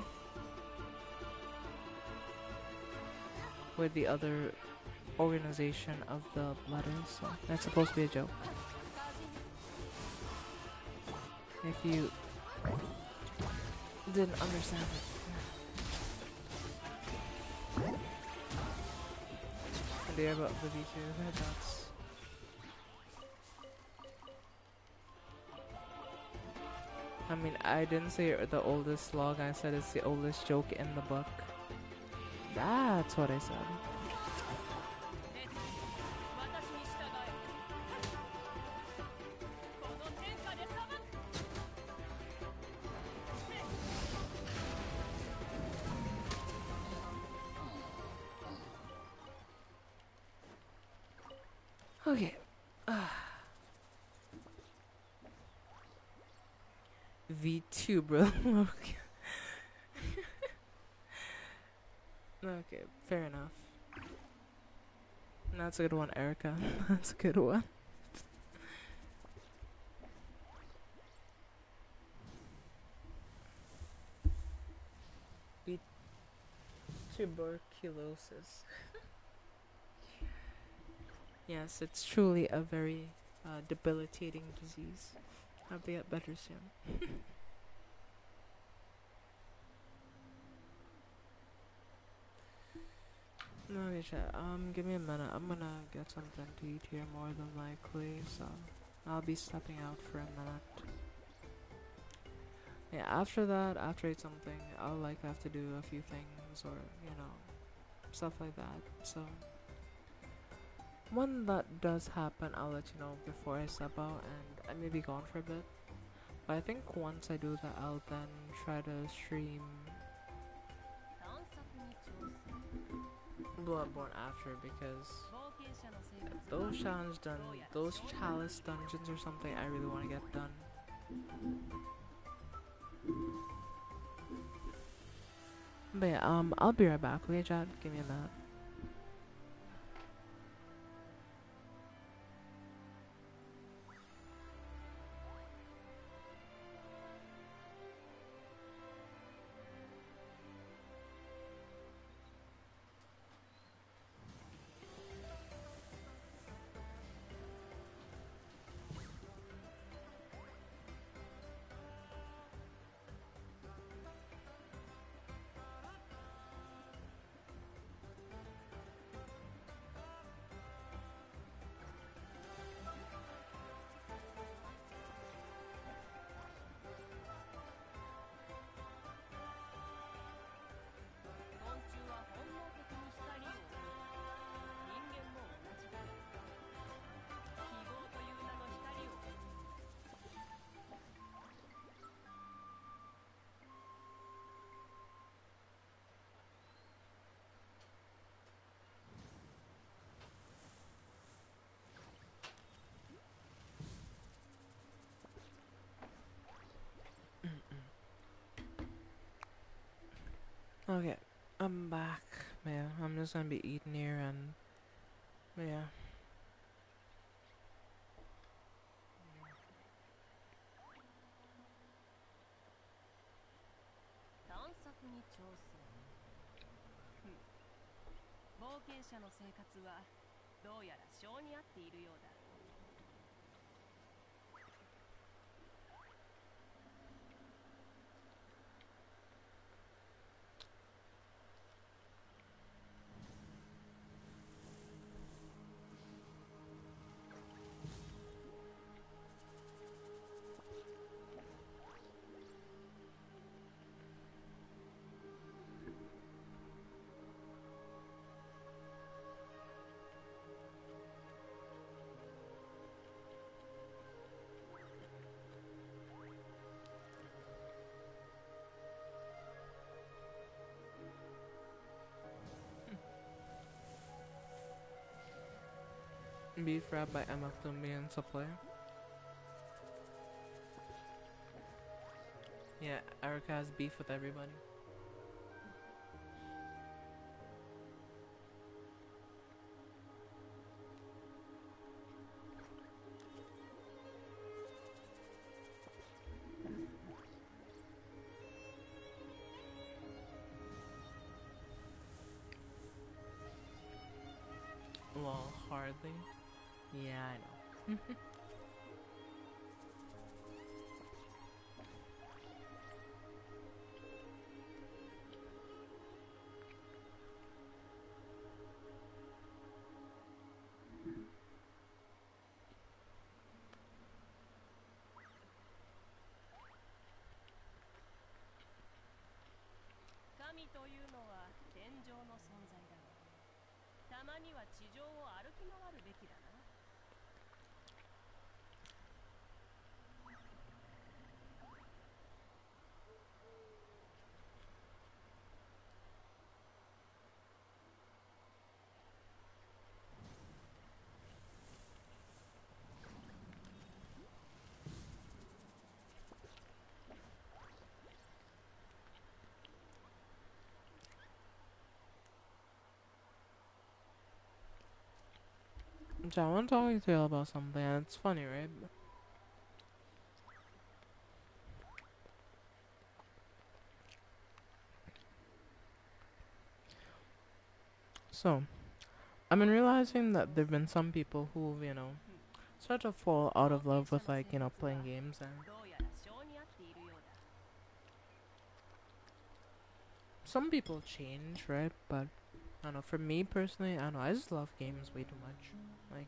with the other organization of the letters, so that's supposed to be a joke. If you Didn't understand it. Idea about the V2, that's... I mean, I didn't say the oldest log, I said it's the oldest joke in the book. That's what I said. Okay. V2, bro. Okay. Okay, fair enough. That's a good one, Erica. That's a good one. Tuberculosis. Yes, it's truly a very debilitating disease. Hope they get better soon. Okay, chat. Give me a minute. I'm gonna get something to eat here more than likely, so I'll be stepping out for a minute. Yeah, after that, after I eat something, I'll likely have to do a few things or, you know, stuff like that. So when that does happen, I'll let you know before I step out, and I may be gone for a bit. But I think once I do that, I'll then try to stream Bloodborne after, because those those chalice dungeons or something, I really want to get done. But yeah, I'll be right back. Okay, chat? Give me a minute. Okay, I'm back. Yeah, I'm just gonna be eating here and yeah. Beef wrap by Emma Plumbian Supplier. Yeah, Erica has beef with everybody. Well, hardly. Yeah, I know. So I want to talk to you about something, and it's funny, right? So, I've been realizing that there've been some people who, start to fall out of love with, like, playing games, and some people change, right? But I don't know. For me personally, I don't know. I just love games way too much. Like,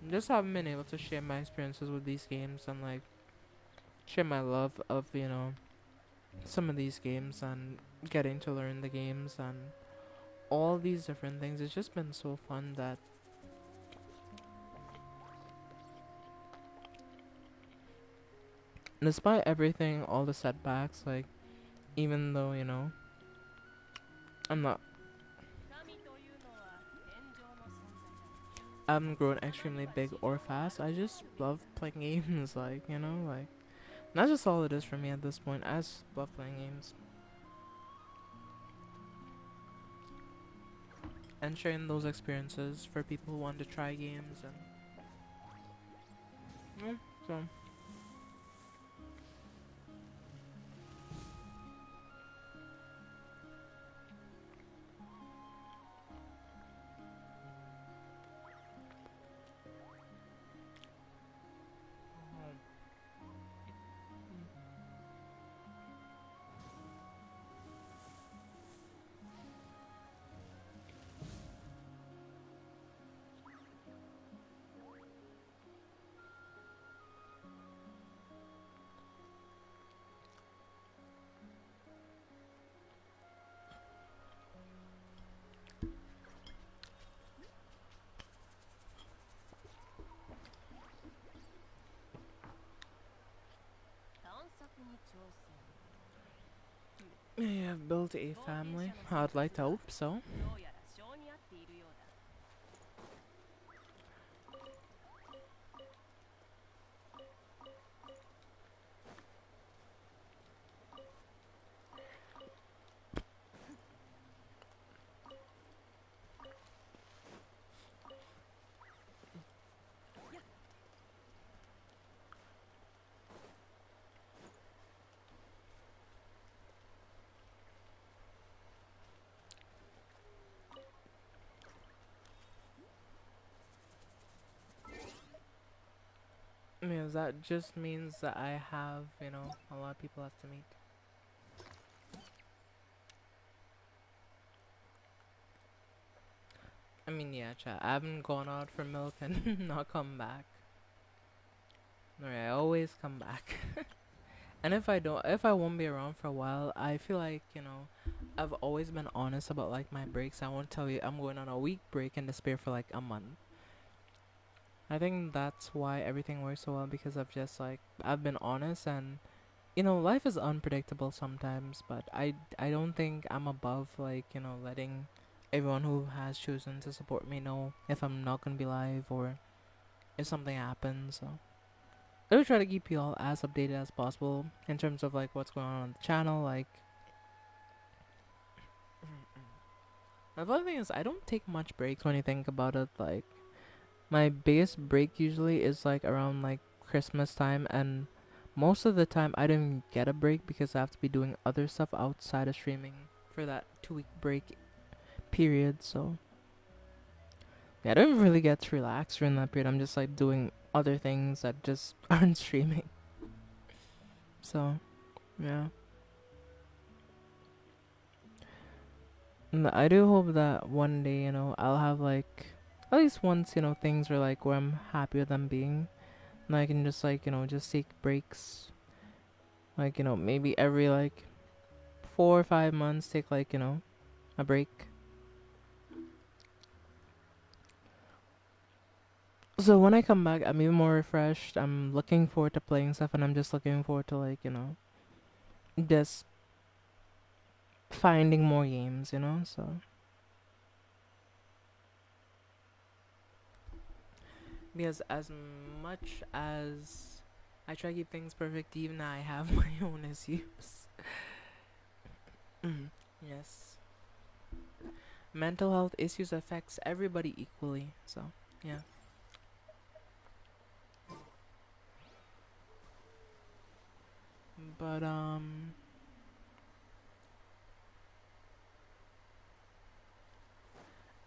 just haven't been able to share my experiences with these games and like share my love of some of these games and getting to learn the games and all these different things. It's just been so fun that despite everything, all the setbacks, like even though I'm not, I haven't grown extremely big or fast. I just love playing games, like like that's just all it is for me at this point. I just love playing games and sharing those experiences for people who want to try games and so. You have built a family. I'd like to hope so. Because that just means that I have, a lot of people left to meet. I mean, yeah, chat. I haven't gone out for milk and not come back. Alright, I always come back. And if I won't be around for a while, I feel like, I've always been honest about like my breaks. I won't tell you I'm going on a week break and disappear for like a month. I think that's why everything works so well because I've been honest and life is unpredictable sometimes, but I don't think I'm above like, letting everyone who has chosen to support me know if I'm not gonna be live or if something happens. So I will try to keep you all as updated as possible in terms of like what's going on the channel. Like, the funny thing is I don't take much breaks when you think about it. Like, my biggest break usually is like around like Christmas time, and most of the time I don't even get a break because I have to be doing other stuff outside of streaming for that 2 week break period. So yeah, I don't really get to relax during that period. I'm just like doing other things that just aren't streaming. So yeah. And I do hope that one day, I'll have like at least once, things are like where I'm happy with them being. And I can just like, just take breaks. Like, maybe every like 4 or 5 months take like, a break. So when I come back, I'm even more refreshed. I'm looking forward to playing stuff, and I'm just looking forward to like, just finding more games. So because as much as I try to keep things perfect, even I have my own issues. Yes. Mental health issues affects everybody equally. So, yeah. But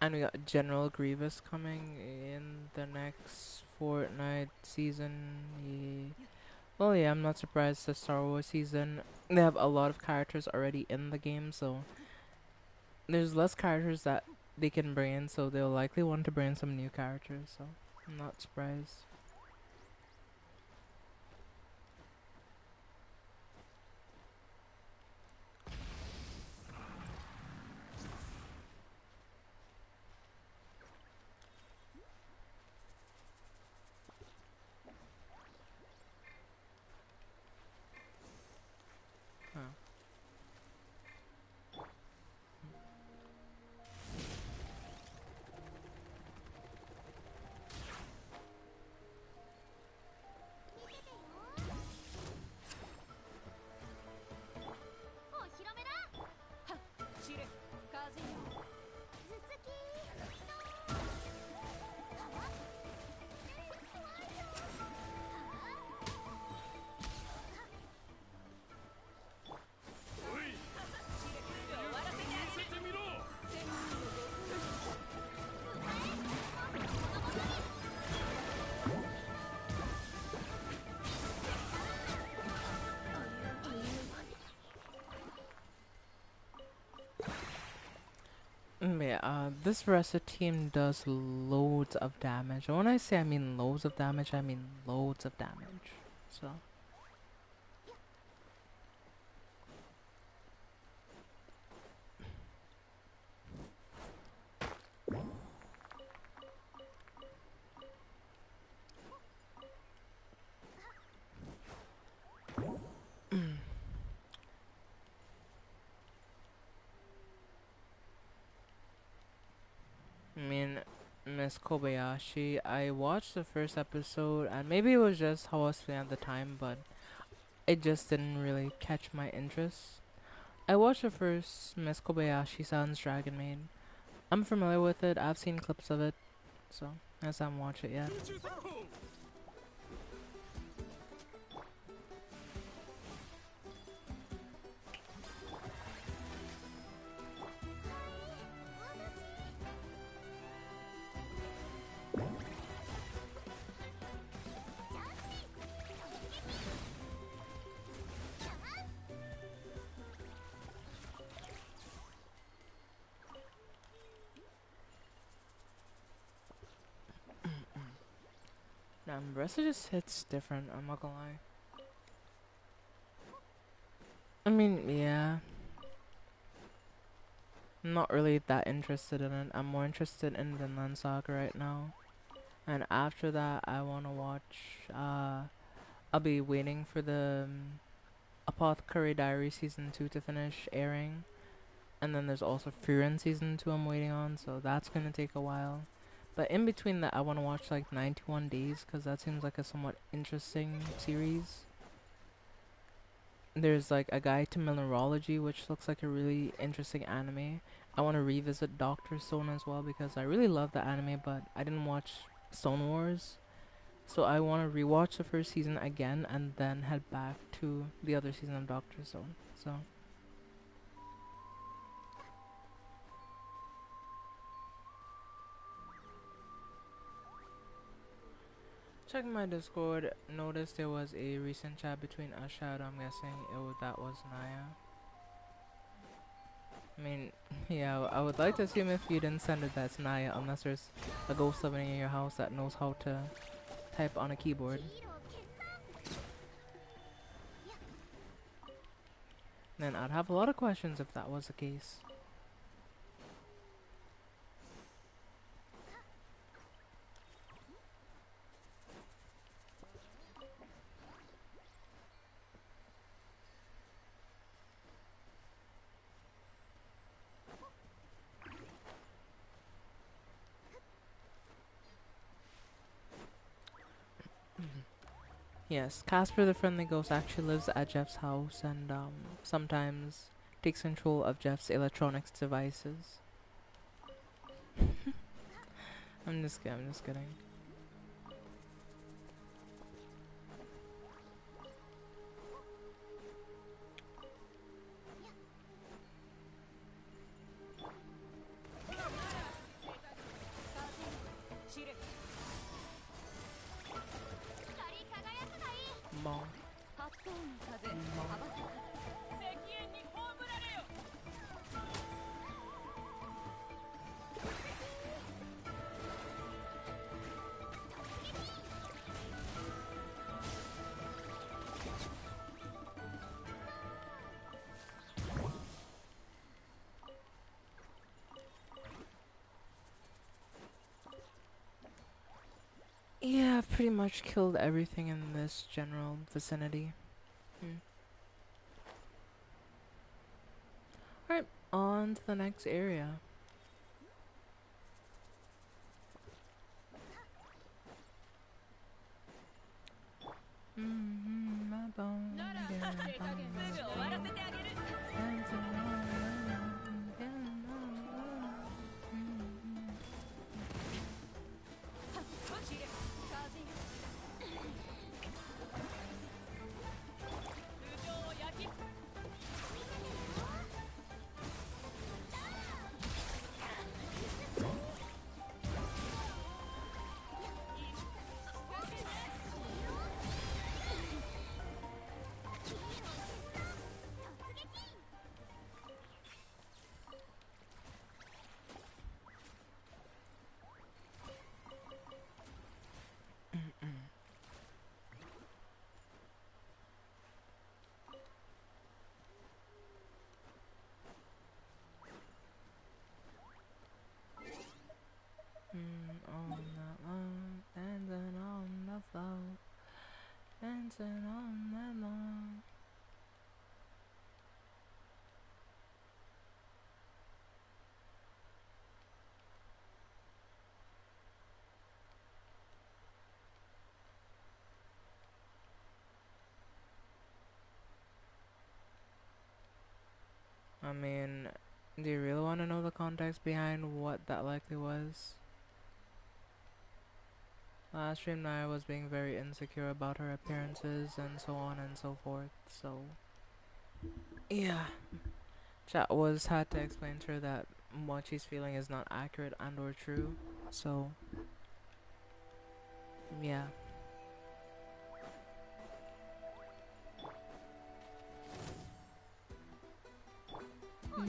and we got General Grievous coming in the next Fortnite season. Well, yeah, I'm not surprised. The Star Wars season, they have a lot of characters already in the game, so there's less characters that they can bring in, so they'll likely want to bring in some new characters. So I'm not surprised. Huh. Yeah, this Ressa team does loads of damage. And when I say I mean loads of damage, I mean loads of damage. So, I mean, Miss Kobayashi, I watched the first episode, and maybe it was just how I was feeling at the time, but it just didn't really catch my interest. I watched the first Miss Kobayashi Sans Dragon Maid. I'm familiar with it, I've seen clips of it, so I just haven't watched it yet. Nah, Ressa just hits different, I'm not gonna lie. I mean, yeah. I'm not really that interested in it. I'm more interested in Vinland Saga right now. And after that, I want to watch. I'll be waiting for the Apothecary Diary Season 2 to finish airing. And then there's also Frieren Season 2 I'm waiting on, so that's gonna take a while. But in between that, I want to watch like 91 Days, because that seems like a somewhat interesting series. There's like a guide to mineralogy, which looks like a really interesting anime. I want to revisit Doctor Stone as well because I really love the anime, but I didn't watch Stone Wars. So I want to rewatch the first season again and then head back to the other season of Doctor Stone. So check my Discord. Noticed there was a recent chat between Shadow. I'm guessing that was Naya. I mean, yeah, I would like to assume if you didn't send it, that's Naya, unless there's a ghost living in your house that knows how to type on a keyboard. And I'd have a lot of questions if that was the case. Yes, Casper the Friendly Ghost actually lives at Jeff's house and sometimes takes control of Jeff's electronics devices. I'm just kidding. Mom. Yeah, I've pretty much killed everything in this general vicinity. Alright, on to the next area. On the long, dancing on the floor, dancing on that long. I mean, do you really want to know the context behind what that likely was? Last stream I was being very insecure about her appearances and so on and so forth, so yeah. Chat was had to explain to her that what she's feeling is not accurate and or true, so yeah.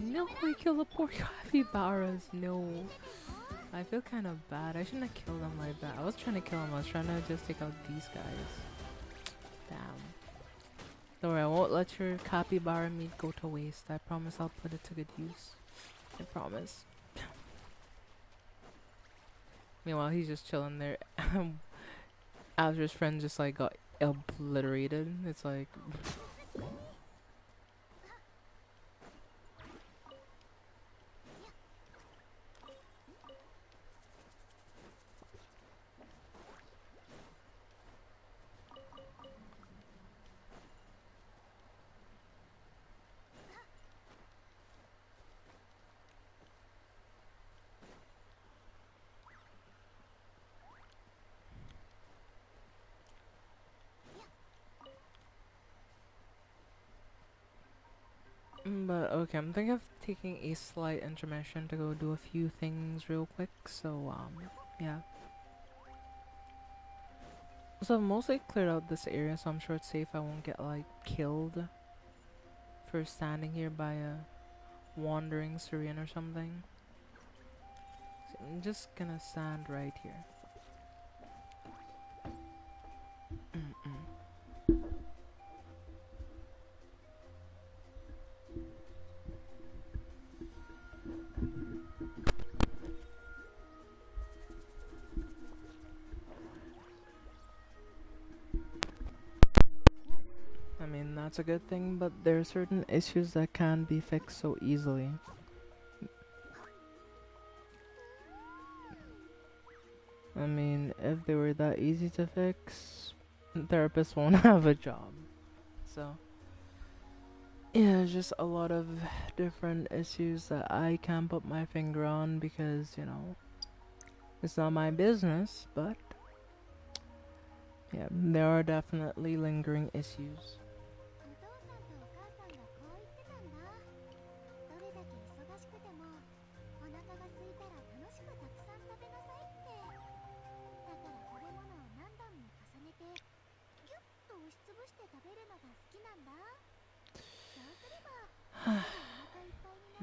No, I killed the poor capybaras, no. I feel kind of bad. I shouldn't have killed them like that. I was trying to kill them. I was trying to just take out these guys. Damn. Don't worry, I won't let your capybara meat go to waste. I promise I'll put it to good use. I promise. Meanwhile, he's just chilling there. After his friend just like got obliterated. It's like... But okay, I'm thinking of taking a slight intermission to go do a few things real quick, so yeah. So I've mostly cleared out this area, so I'm sure it's safe. I won't get like killed for standing here by a wandering Syrian or something. So I'm just gonna stand right here. that's a good thing, but there are certain issues that can't be fixed so easily. I mean, if they were that easy to fix, therapists won't have a job. So, yeah, it's just a lot of different issues that I can't put my finger on because, you know, it's not my business, but yeah, there are definitely lingering issues.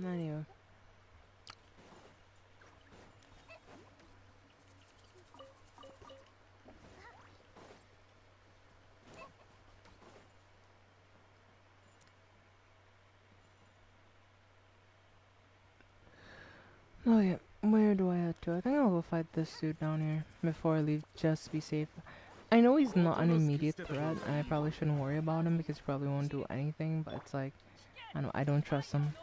Anyway. Oh yeah, where do I head to? I think I'll go fight this dude down here before I leave, just to be safe. I know he's not an immediate threat, and I probably shouldn't worry about him because he probably won't do anything, but it's like, I don't trust him.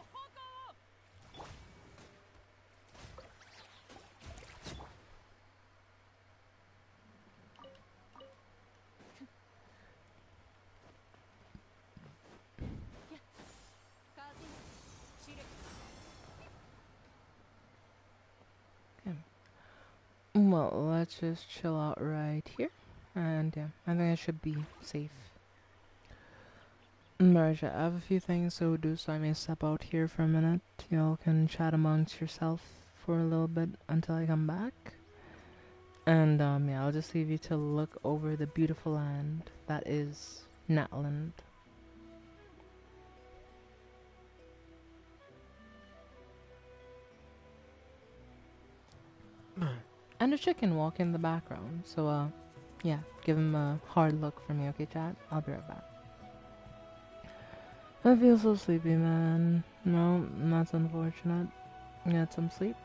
Okay. Well, let's just chill out right here, and yeah, I think I should be safe. Alright, I have a few things to do, so I may step out here for a minute. Y'all can chat amongst yourself for a little bit until I come back. And yeah, I'll just leave you to look over the beautiful land that is Natland. And a chicken walk in the background. So yeah, give him a hard look for me, okay, chat? I'll be right back. I feel so sleepy, man. No, that's unfortunate. Get some sleep.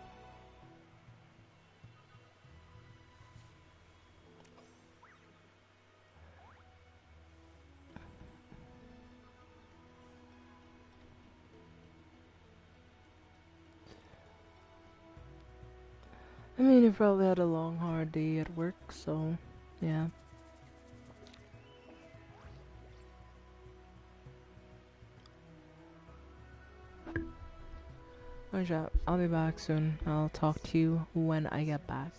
I mean, you probably had a long, hard day at work, so yeah. Alright, I'll be back soon. I'll talk to you when I get back.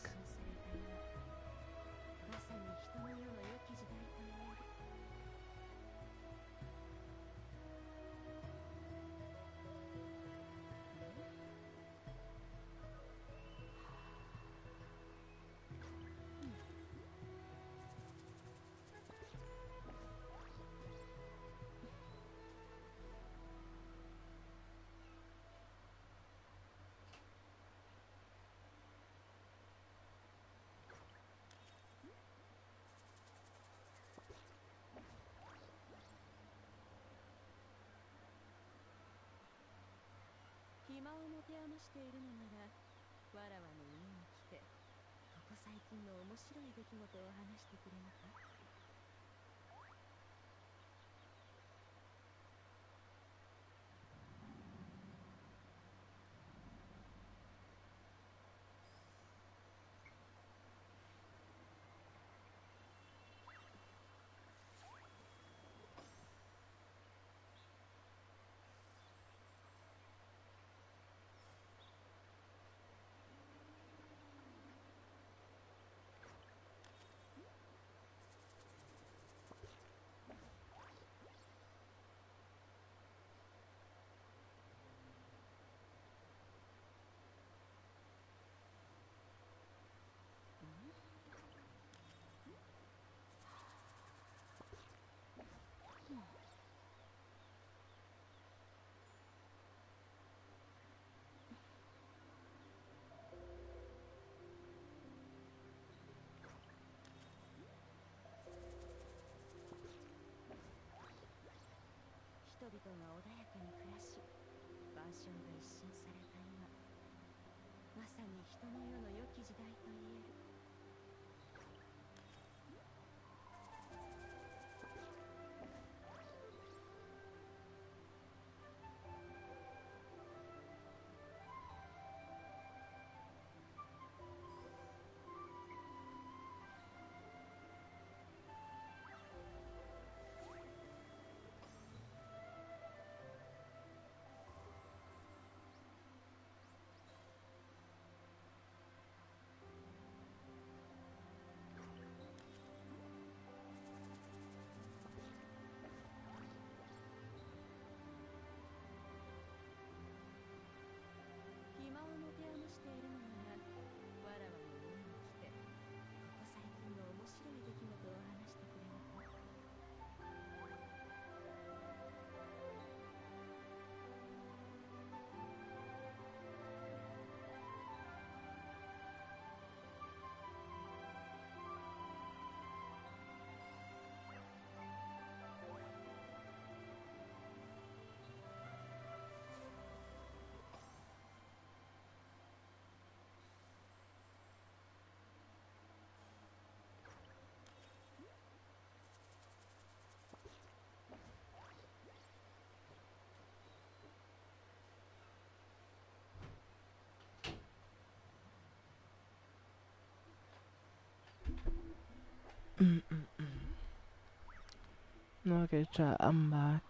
Okay, chat, I'm back.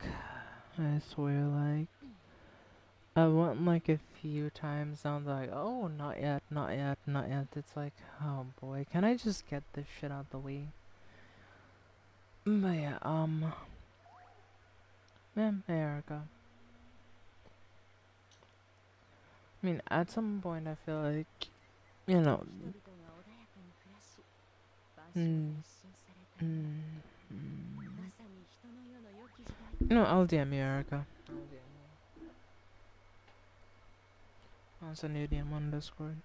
I swear, like, I went like a few times down, like, oh, not yet, not yet, not yet. It's like, oh boy, can I just get this shit out the way? But yeah, man, hey, Erica. I mean, at some point, I feel like, you know, mm, mm, no, I'll DM you, Erica. I'll send you a DM on Discord.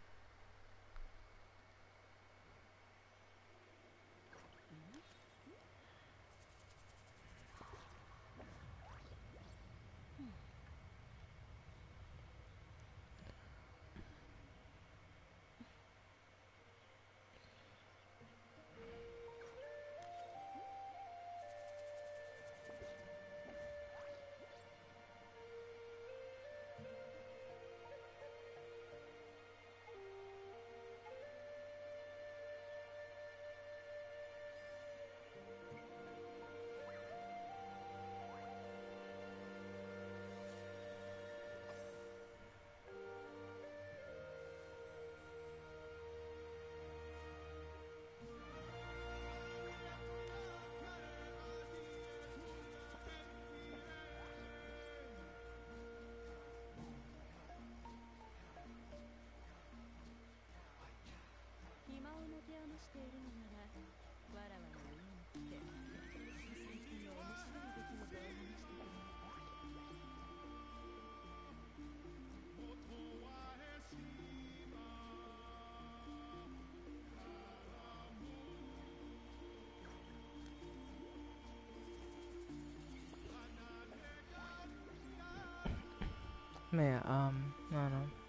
Yeah, I don't know.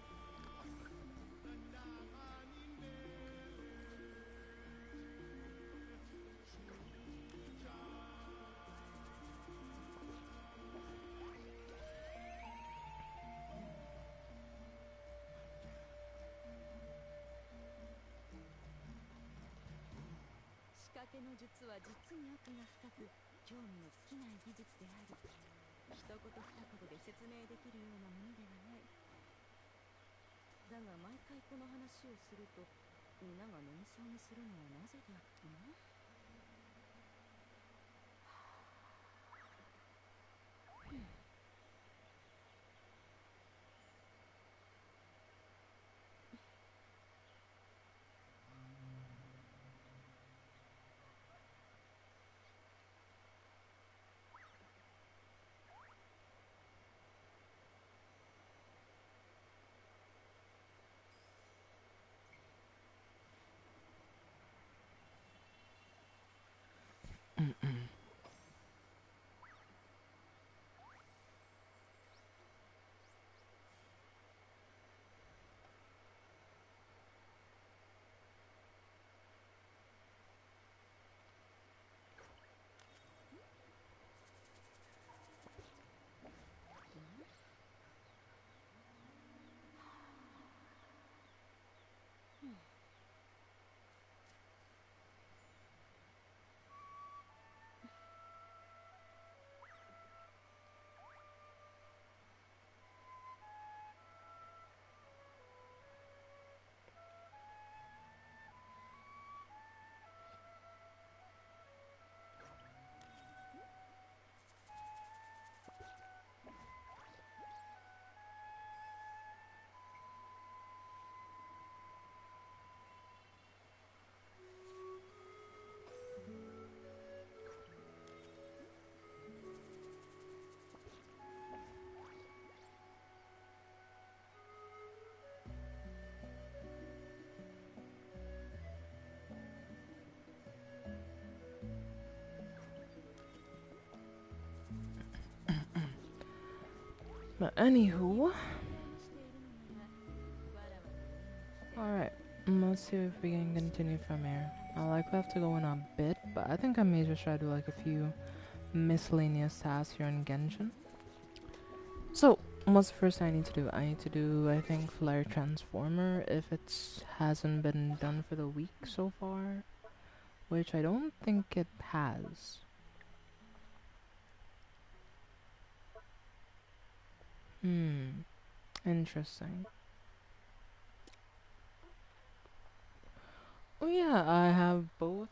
But anywho, alright, let's see if we can continue from here. I likely have to go in a bit, but I think I may just try to do like a few miscellaneous tasks here in Genshin. So, what's the first thing I need to do? I need to do, I think, Flare Transformer if it hasn't been done for the week so far. which I don't think it has. Interesting. Oh yeah, I have both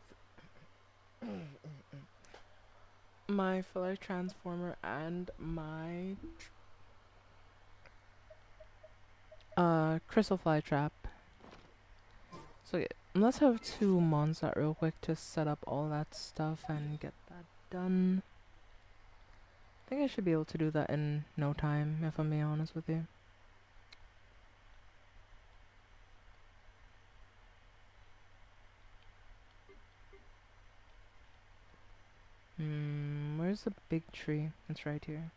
my filler transformer and my crystal fly trap. So yeah, let's have 2 months out real quick to set up all that stuff and get that done. I think I should be able to do that in no time, if I'm being honest with you. Where's the big tree? It's right here.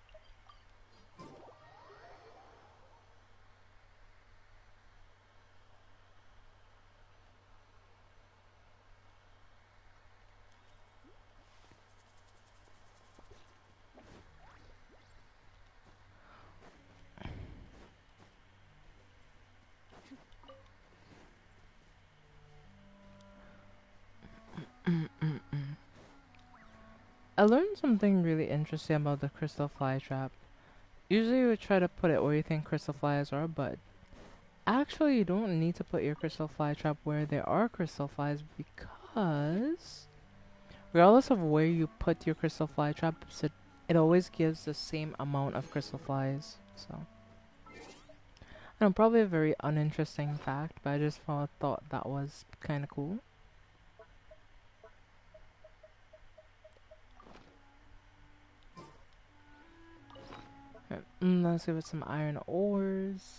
I learned something really interesting about the crystal fly trap. Usually you would try to put it where you think crystal flies are, but actually you don't need to put your crystal fly trap where there are crystal flies, because regardless of where you put your crystal fly trap, it always gives the same amount of crystal flies. So, I know, probably a very uninteresting fact, but I just thought that was kind of cool. Let's give it some iron ores.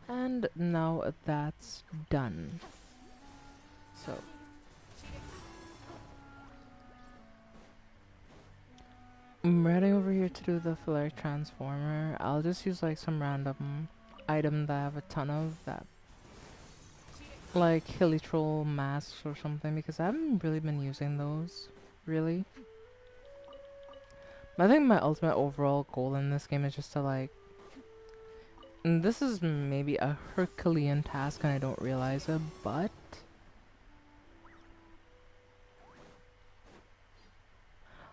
And now that's done. So, I'm heading over here to do the flare transformer. I'll just use like some random item that I have a ton of, that like hilly troll masks or something, because I haven't really been using those, really. But I think my ultimate overall goal in this game is just to like, and this is maybe a Herculean task and I don't realize it, but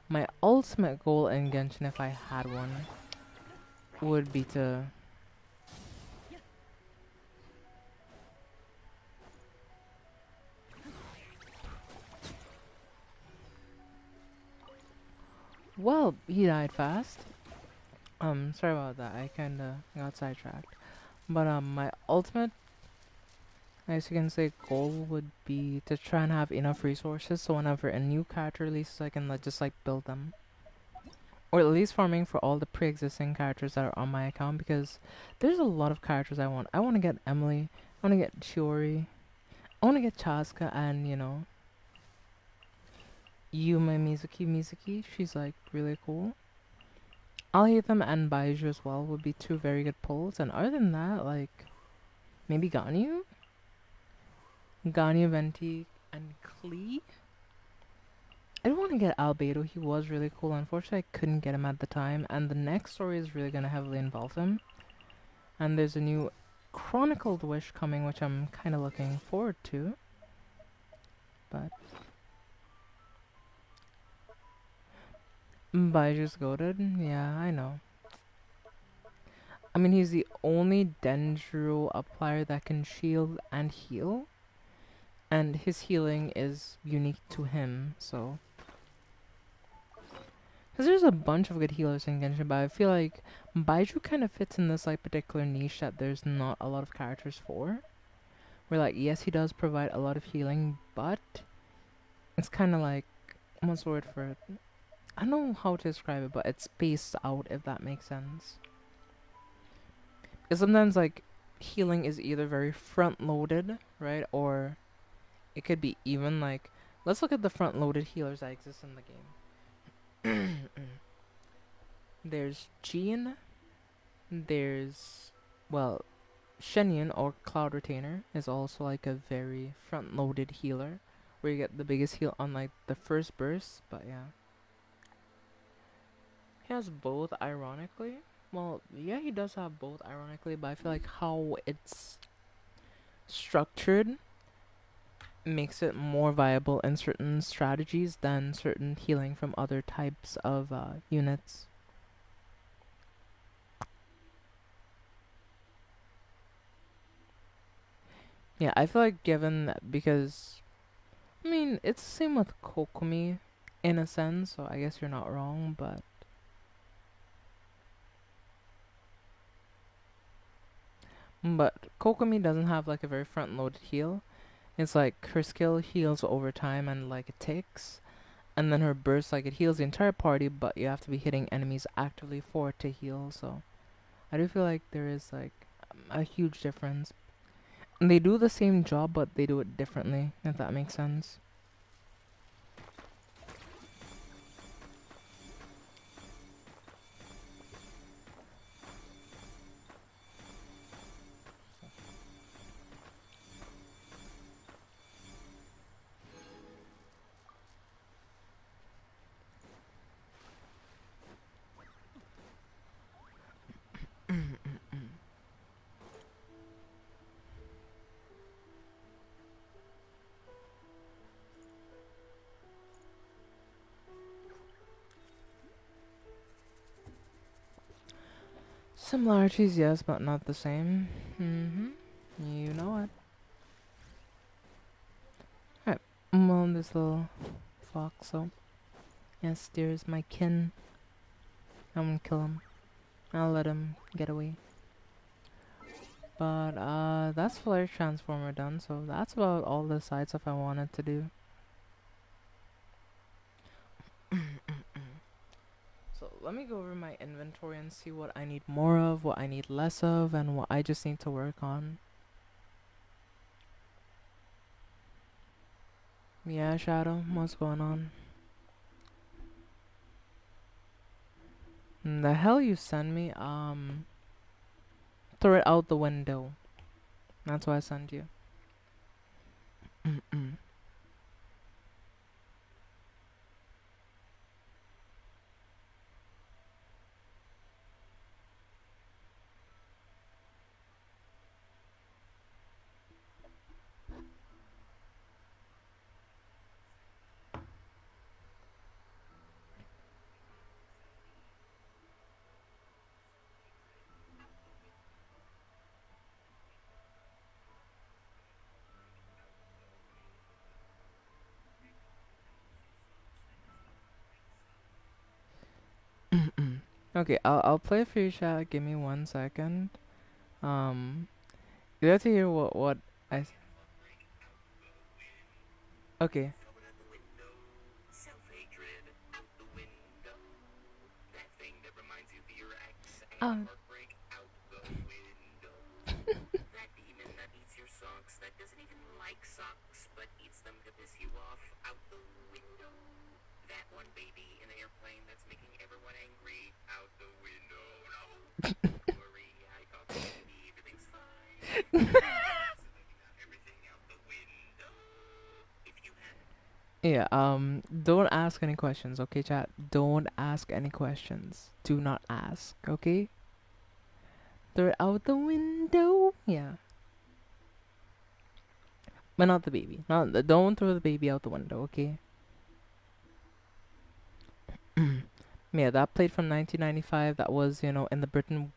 my ultimate goal in Genshin, if I had one, would be to well, he died fast. Sorry about that. I kinda got sidetracked. But my ultimate, as you can say, goal would be to try and have enough resources so whenever a new character releases, I can just like build them, or at least farming for all the pre-existing characters that are on my account, because there's a lot of characters I want. I want to get Emily. I want to get Shiori. I want to get Chaska, and you know, Yume Mizuki. She's like really cool. Alhaitham and Baiju as well would be 2 very good pulls. And other than that, like, maybe Ganyu? Ganyu, Venti, and Klee? I do want to get Albedo. He was really cool. Unfortunately, I couldn't get him at the time. And the next story is really going to heavily involve him. And there's a new Chronicled Wish coming, which I'm kind of looking forward to. But Baiju's goated? Yeah, I know. I mean, he's the only Dendro applier that can shield and heal. And his healing is unique to him, so. Because there's a bunch of good healers in Genshin, but I feel like Baiju kind of fits in this like particular niche that there's not a lot of characters for. Where like, yes, he does provide a lot of healing, but it's kind of like, what's the word for it? I don't know how to describe it, but it's spaced out, if that makes sense. Because sometimes like healing is either very front loaded, right? Or it could be even like, let's look at the front loaded healers that exist in the game. There's Jean. There's, well, Shenyan or Cloud Retainer is also like a very front loaded healer, where you get the biggest heal on like the first burst, but yeah. He has both, ironically. Well, yeah, he does have both, ironically, but I feel like how it's structured makes it more viable in certain strategies than certain healing from other types of units. Yeah, I feel like given that because I mean it's the same with Kokomi in a sense, so I guess you're not wrong, but Kokomi doesn't have like a very front loaded heal. It's like her skill heals over time and like it ticks. And then her burst like it heals the entire party, but you have to be hitting enemies actively for it to heal, so I do feel like there is like a huge difference. And they do the same job, but they do it differently, if that makes sense. Similarities, yes, but not the same. You know it. Alright, well, this little fox, so yes, there's my kin. I'm gonna kill him. I'll let him get away. But that's Flare Transformer done, so that's about all the side stuff I wanted to do. So let me go over my inventory and see what I need more of, what I need less of, and what I just need to work on. Yeah, Shadow, what's going on? The hell you send me? Throw it out the window. That's what I sent you. Okay, I'll play for you, chat. Give me 1 second. You have to hear what I. Okay. Um. Yeah. Don't ask any questions, okay, chat. Don't ask any questions. Do not ask, okay? Throw it out the window. Yeah. But not the baby. Not don't throw the baby out the window, okay? Yeah, that played from 1995. That was, in the Britain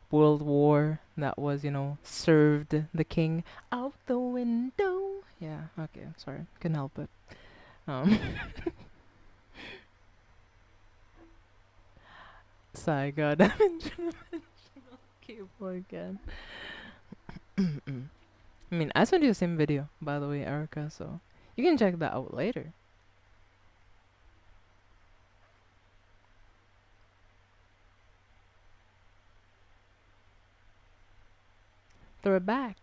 World War. That was, served the king out the window. Yeah, okay, sorry. Couldn't help it. Sorry, God. I'm interdimensional cable again. I mean, I sent you the same video, by the way, Erica, so you can check that out later. Throw it back.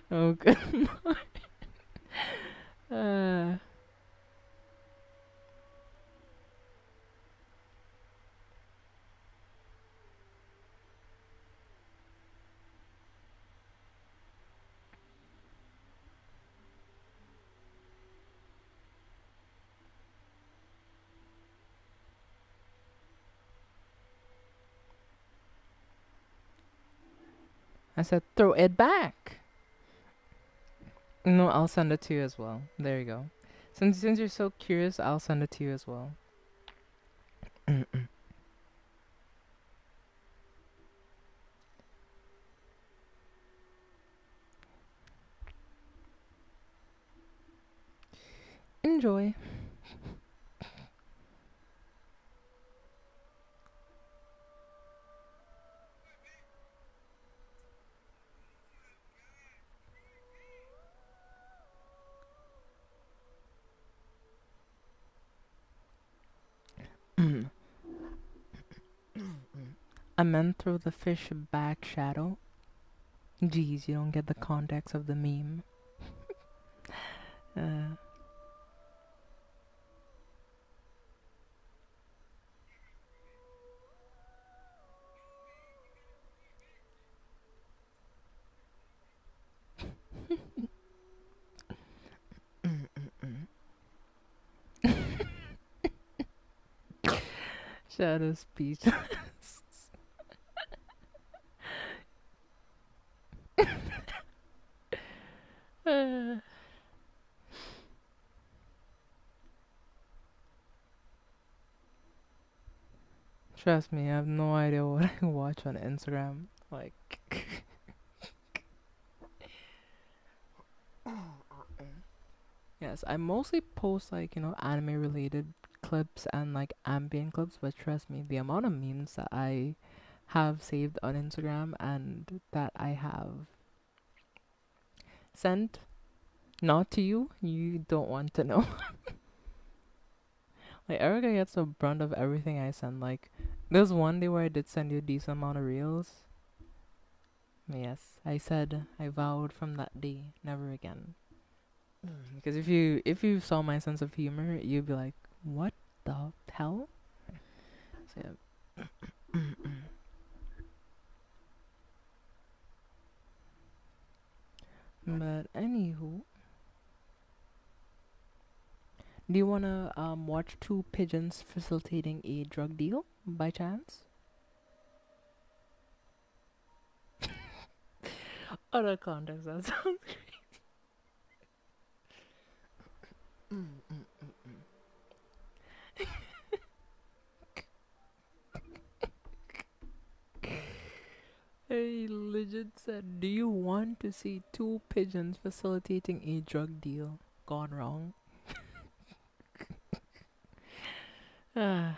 Oh, good lord. I said throw it back. No, I'll send it to you as well. There you go. Since you're so curious, I'll send it to you as well. Enjoy. I meant throw the fish back, Shadow. Jeez, you don't get the context of the meme. Uh, Shadow speechless. Uh, Trust me, I have no idea what I watch on Instagram. Like, yes, I mostly post like, anime related clips and like ambient clips, but trust me, the amount of memes that I have saved on Instagram and that I have sent not to you, you don't want to know. Like, Erica gets the brunt of everything I send. Like, there's one day where I did send you a decent amount of reels. Yes, I said I vowed from that day, never again. Because if you saw my sense of humor, you'd be like, "What the hell?" So, yeah. But anywho, do you wanna watch two pigeons facilitating a drug deal by chance? Other context, that sounds. Hey, legit said, "Do you want to see two pigeons facilitating a drug deal gone wrong?" Ah.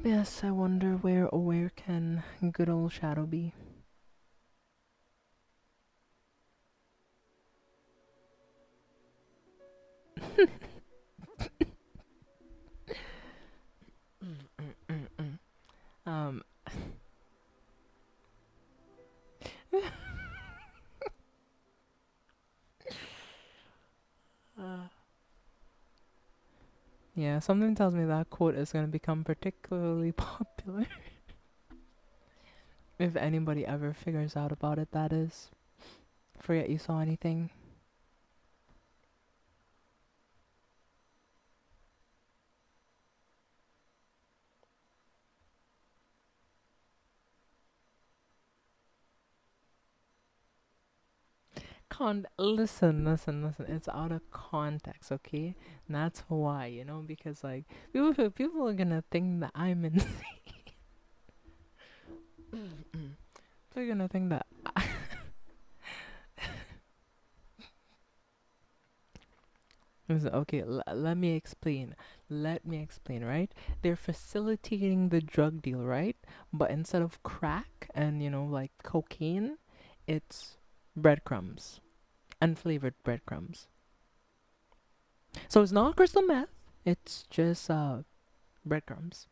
Yes, I wonder where can good old Shadow be? um, uh, yeah, something tells me that quote is gonna become particularly popular. If anybody ever figures out about it, that is. Forget you saw anything. Listen. It's out of context, okay? And that's why, because like people are gonna think that I'm insane. They're gonna think that. Okay, let me explain. Let me explain, right? They're facilitating the drug deal, right? But instead of crack and, like cocaine, it's breadcrumbs, unflavored breadcrumbs. So it's not crystal meth, it's just breadcrumbs.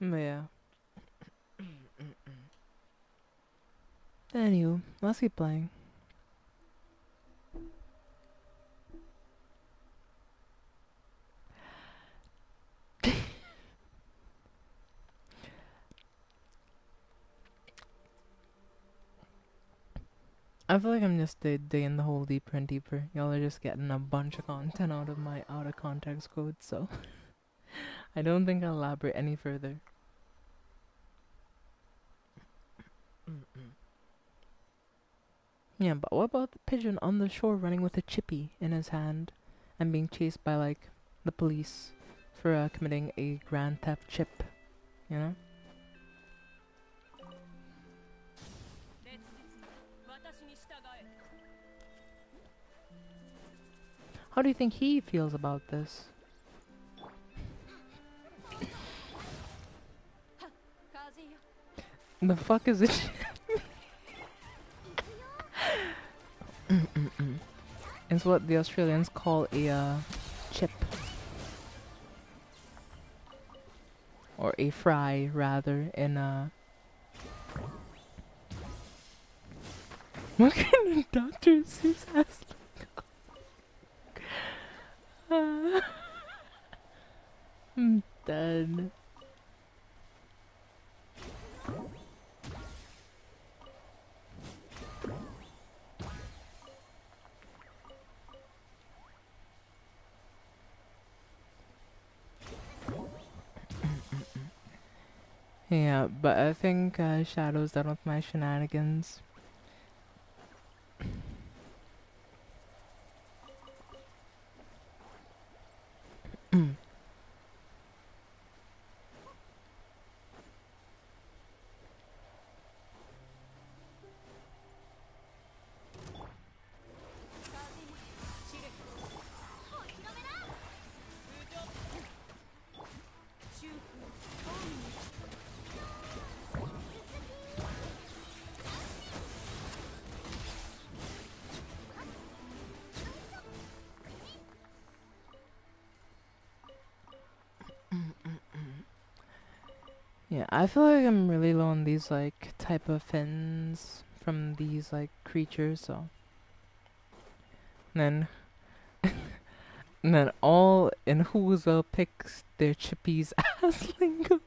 Yeah. Anywho, let's keep playing. I feel like I'm just digging the hole deeper and deeper. Y'all are just getting a bunch of content out of my out of context code, so I don't think I'll elaborate any further. Yeah, but what about the pigeon on the shore running with a chippy in his hand and being chased by, like, the police for committing a grand theft chip, you know? How do you think he feels about this? The fuck is it? It's what the Australians call a chip. Or a fry, rather, in what kind of Dr. Seuss has? I'm dead. Yeah, but I think Shadow's done with my shenanigans. Yeah, I feel like I'm really low on these, like, type of fins from these, like, creatures, so. And then all in Who'sville picks their chippies ass lingo.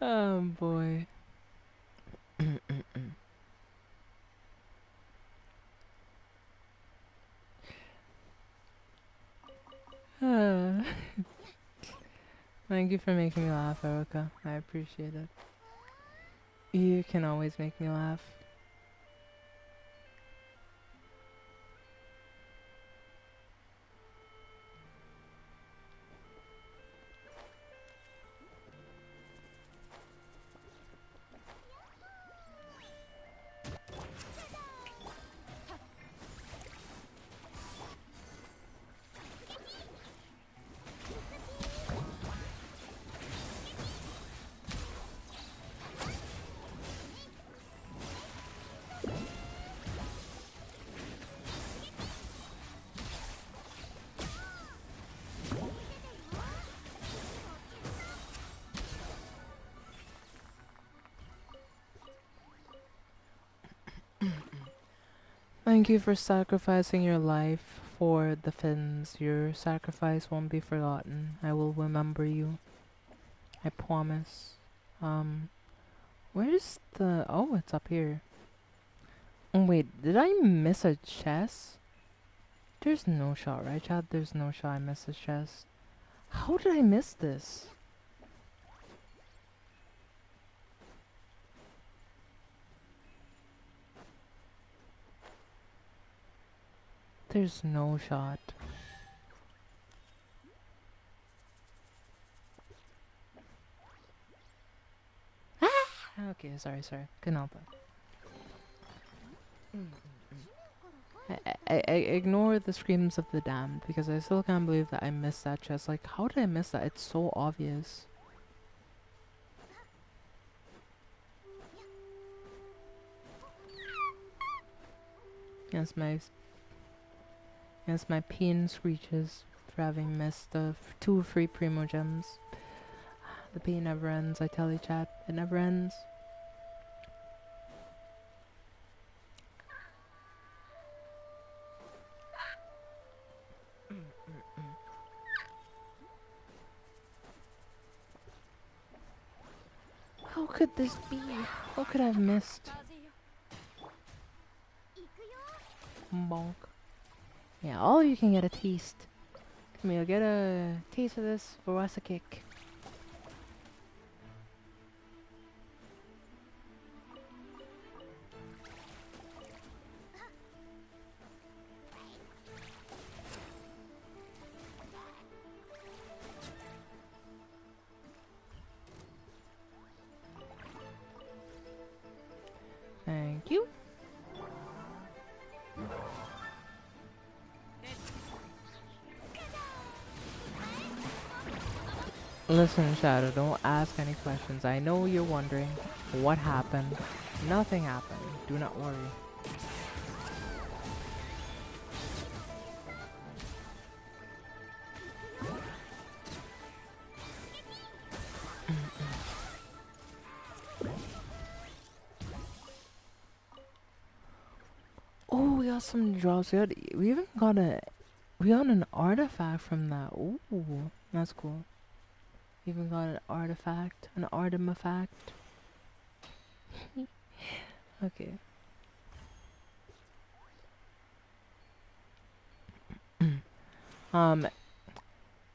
Oh boy. Thank you for making me laugh, Erica. I appreciate it. You can always make me laugh. Thank you for sacrificing your life for the Finns. Your sacrifice won't be forgotten. I will remember you. I promise. Where's the... Oh, it's up here. Oh, wait, did I miss a chest? There's no shot, right, Chad? There's no shot I missed a chest. How did I miss this? There's no shot. Ah! Okay, sorry. Couldn't help it. I ignore the screams of the damned because I still can't believe that I missed that chest. Like, how did I miss that? It's so obvious. Yes, my pin screeches. for having missed the 2 free Primo Gems. The pain never ends, I tell you, chat. It never ends. How could this be? How could I have missed? Bonk. Yeah, all you can get a taste. Come here, get a taste of this Varasa cake. Thank you. Listen, Shadow, don't ask any questions. I know you're wondering what happened. Nothing happened. Do not worry. Oh, we got some drops. We even got an artifact from that. Ooh, that's cool. We even got an artifact, an artimafact. Okay.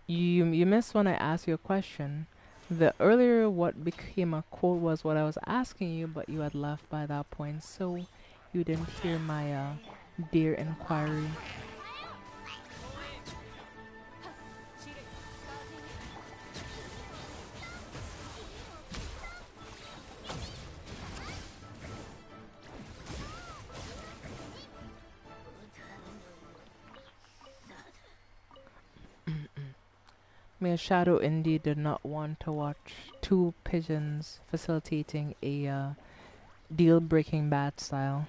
You missed when I asked you a question. The earlier what became a quote was what I was asking you, but you had left by that point, so you didn't hear my dear inquiry. Mere Shadow indeed did not want to watch 2 pigeons facilitating a deal-breaking bat style.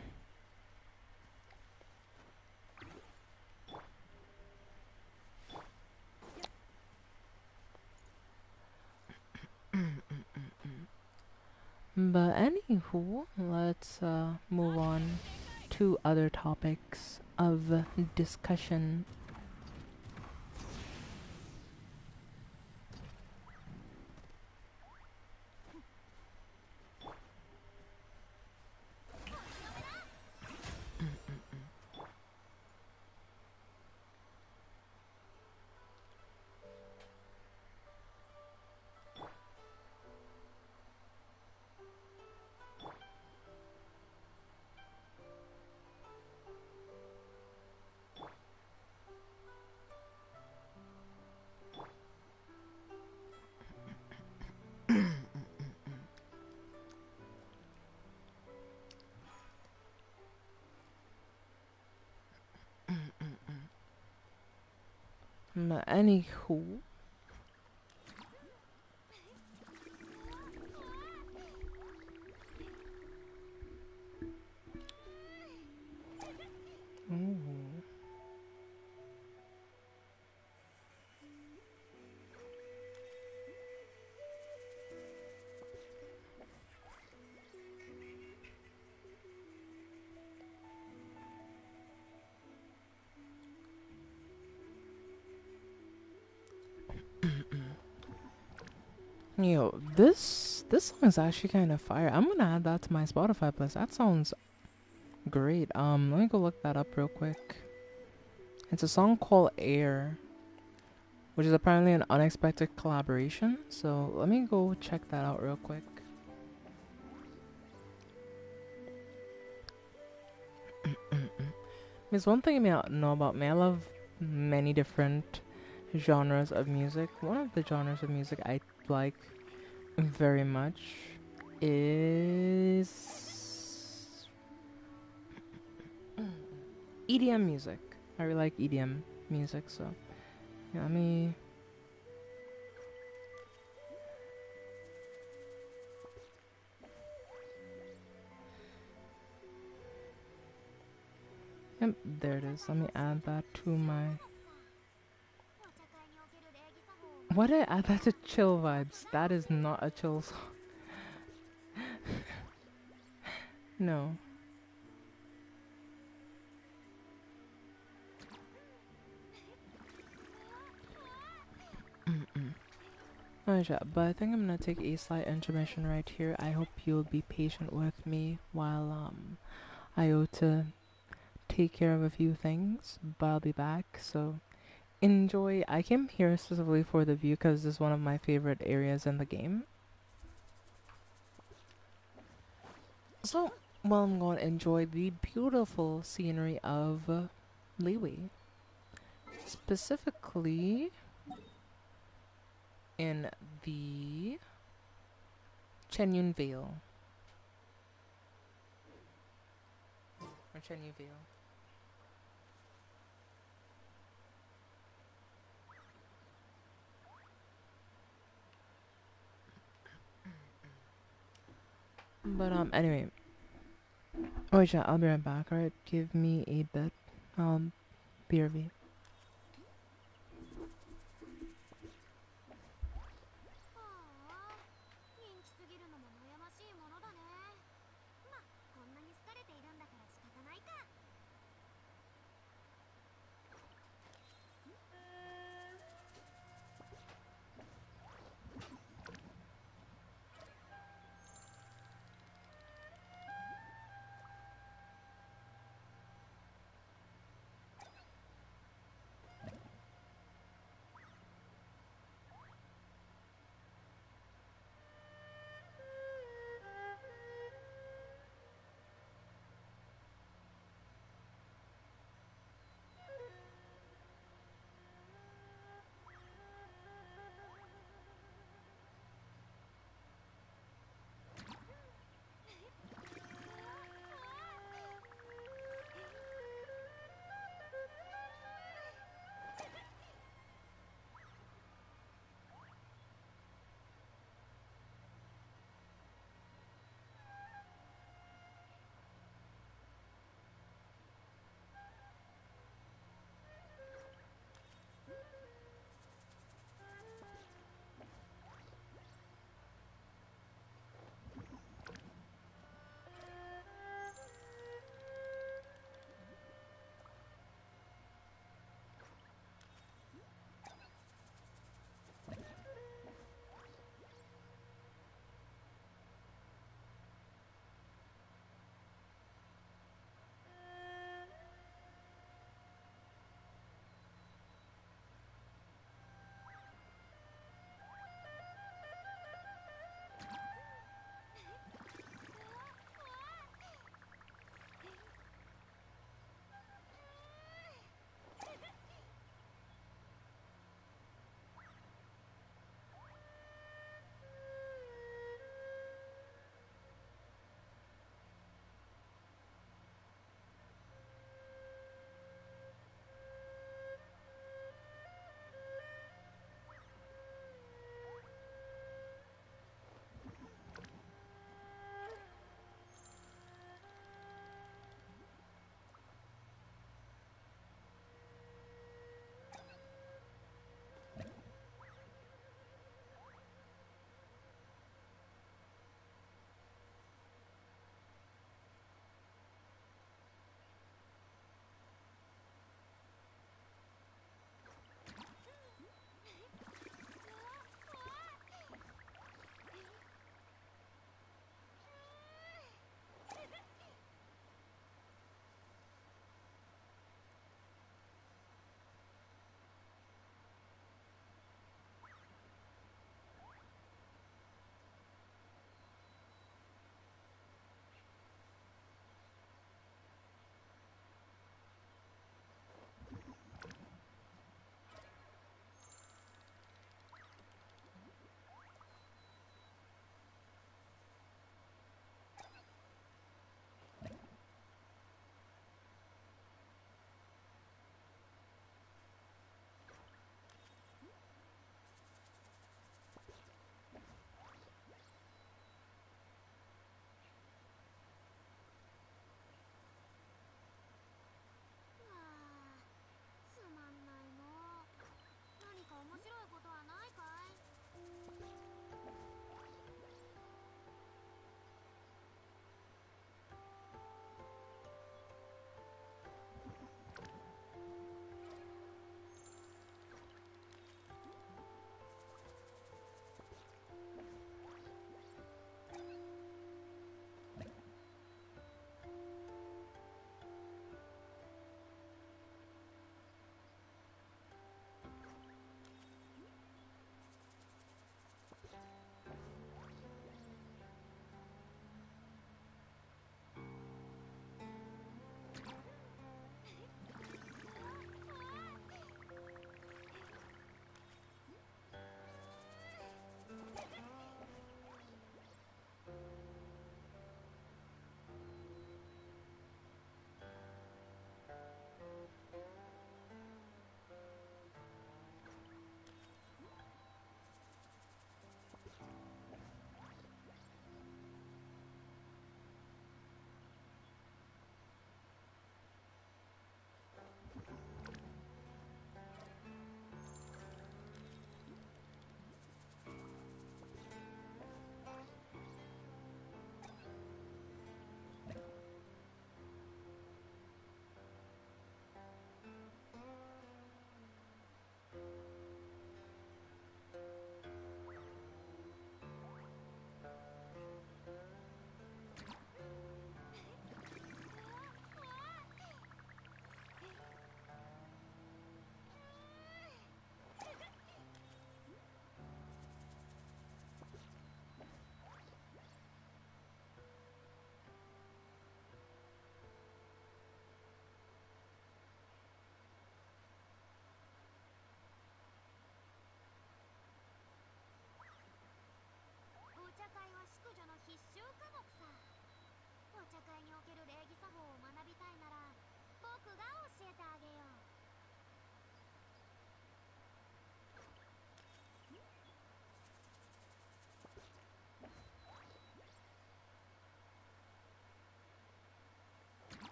But anywho, let's move on to other topics of discussion. Anywho, ooh. Yo, this song is actually kind of fire. I'm gonna add that to my Spotify playlist. That sounds great. Let me go look that up real quick. It's a song called Air, which is apparently an unexpected collaboration. So let me go check that out real quick. There's one thing you may not know about me. I love many different genres of music. One of the genres of music I like very much is EDM music. I really like EDM music, so yeah, let me. Yep, there it is. Let me add that to my What did I add that to chill vibes? That is not a chill song. No. Oh, yeah, but I think I'm gonna take a slight intermission right here. I hope you'll be patient with me while I go to take care of a few things, but I'll be back. So enjoy. I came here specifically for the view because this is one of my favorite areas in the game. So, well, I'm going to enjoy the beautiful scenery of Liwi. Specifically in the Chenyun Vale. Or Chenyu Vale. But anyway. Oh yeah, I'll be right back, alright? Give me a bit. BRB.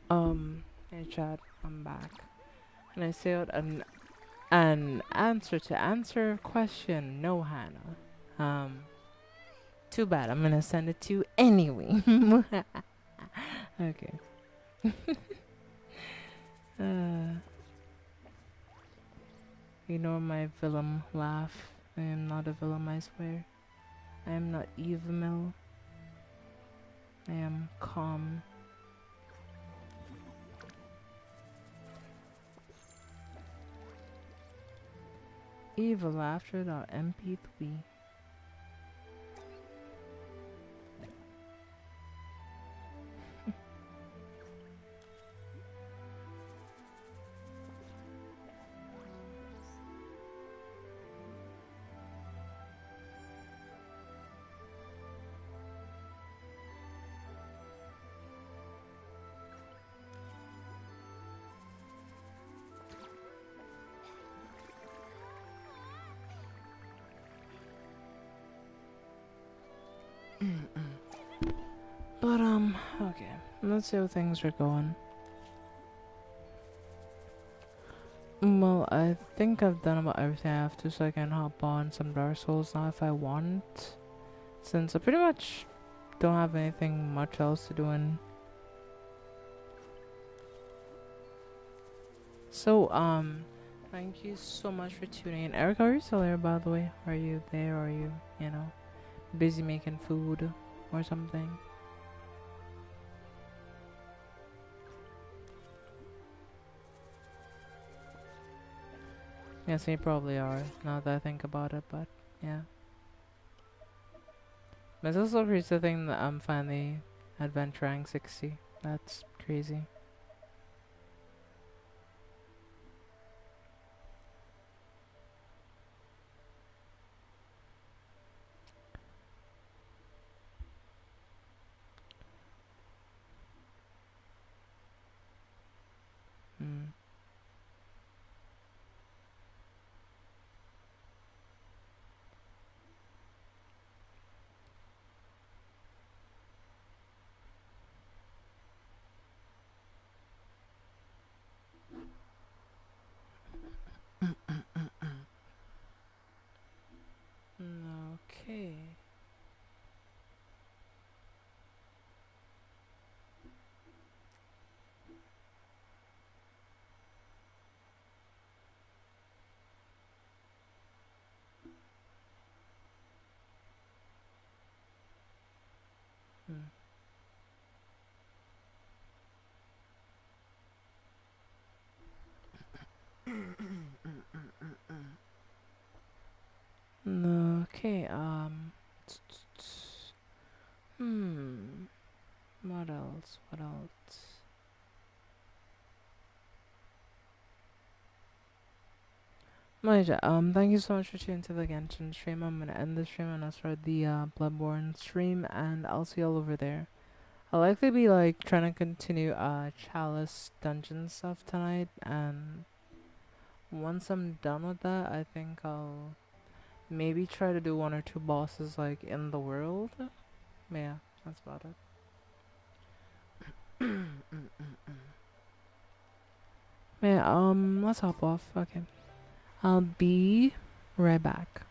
Hey chat, I'm back. And I say out an answer to answer question. No, Hannah. Too bad. I'm gonna send it to you anyway. Okay. uh, Ignore my villain laugh. I am not a villain, I swear. I am not evil. I am calm. Evil laughter.mp3. But okay. Let's see how things are going. Well, I think I've done about everything I have to, so I can hop on some Dark Souls now if I want. Since I pretty much don't have anything much else to do in. So, thank you so much for tuning in. Eric, are you still there, by the way? Are you there? Or are you, busy making food or something? Yes, you probably are, now that I think about it, but yeah. But it's also crazy to think that I'm finally adventuring 60. That's crazy. Mm. Okay. Mm. Okay, hmm, what else? What else? Maja, thank you so much for tuning to the Genshin stream. I'm gonna end the stream and I'll start the Bloodborne stream, and I'll see y'all over there. I'll likely be like trying to continue Chalice dungeon stuff tonight, and once I'm done with that, I think I'll maybe try to do one or two bosses like in the world. Yeah, that's about it. Yeah, let's hop off. Okay. I'll be right back.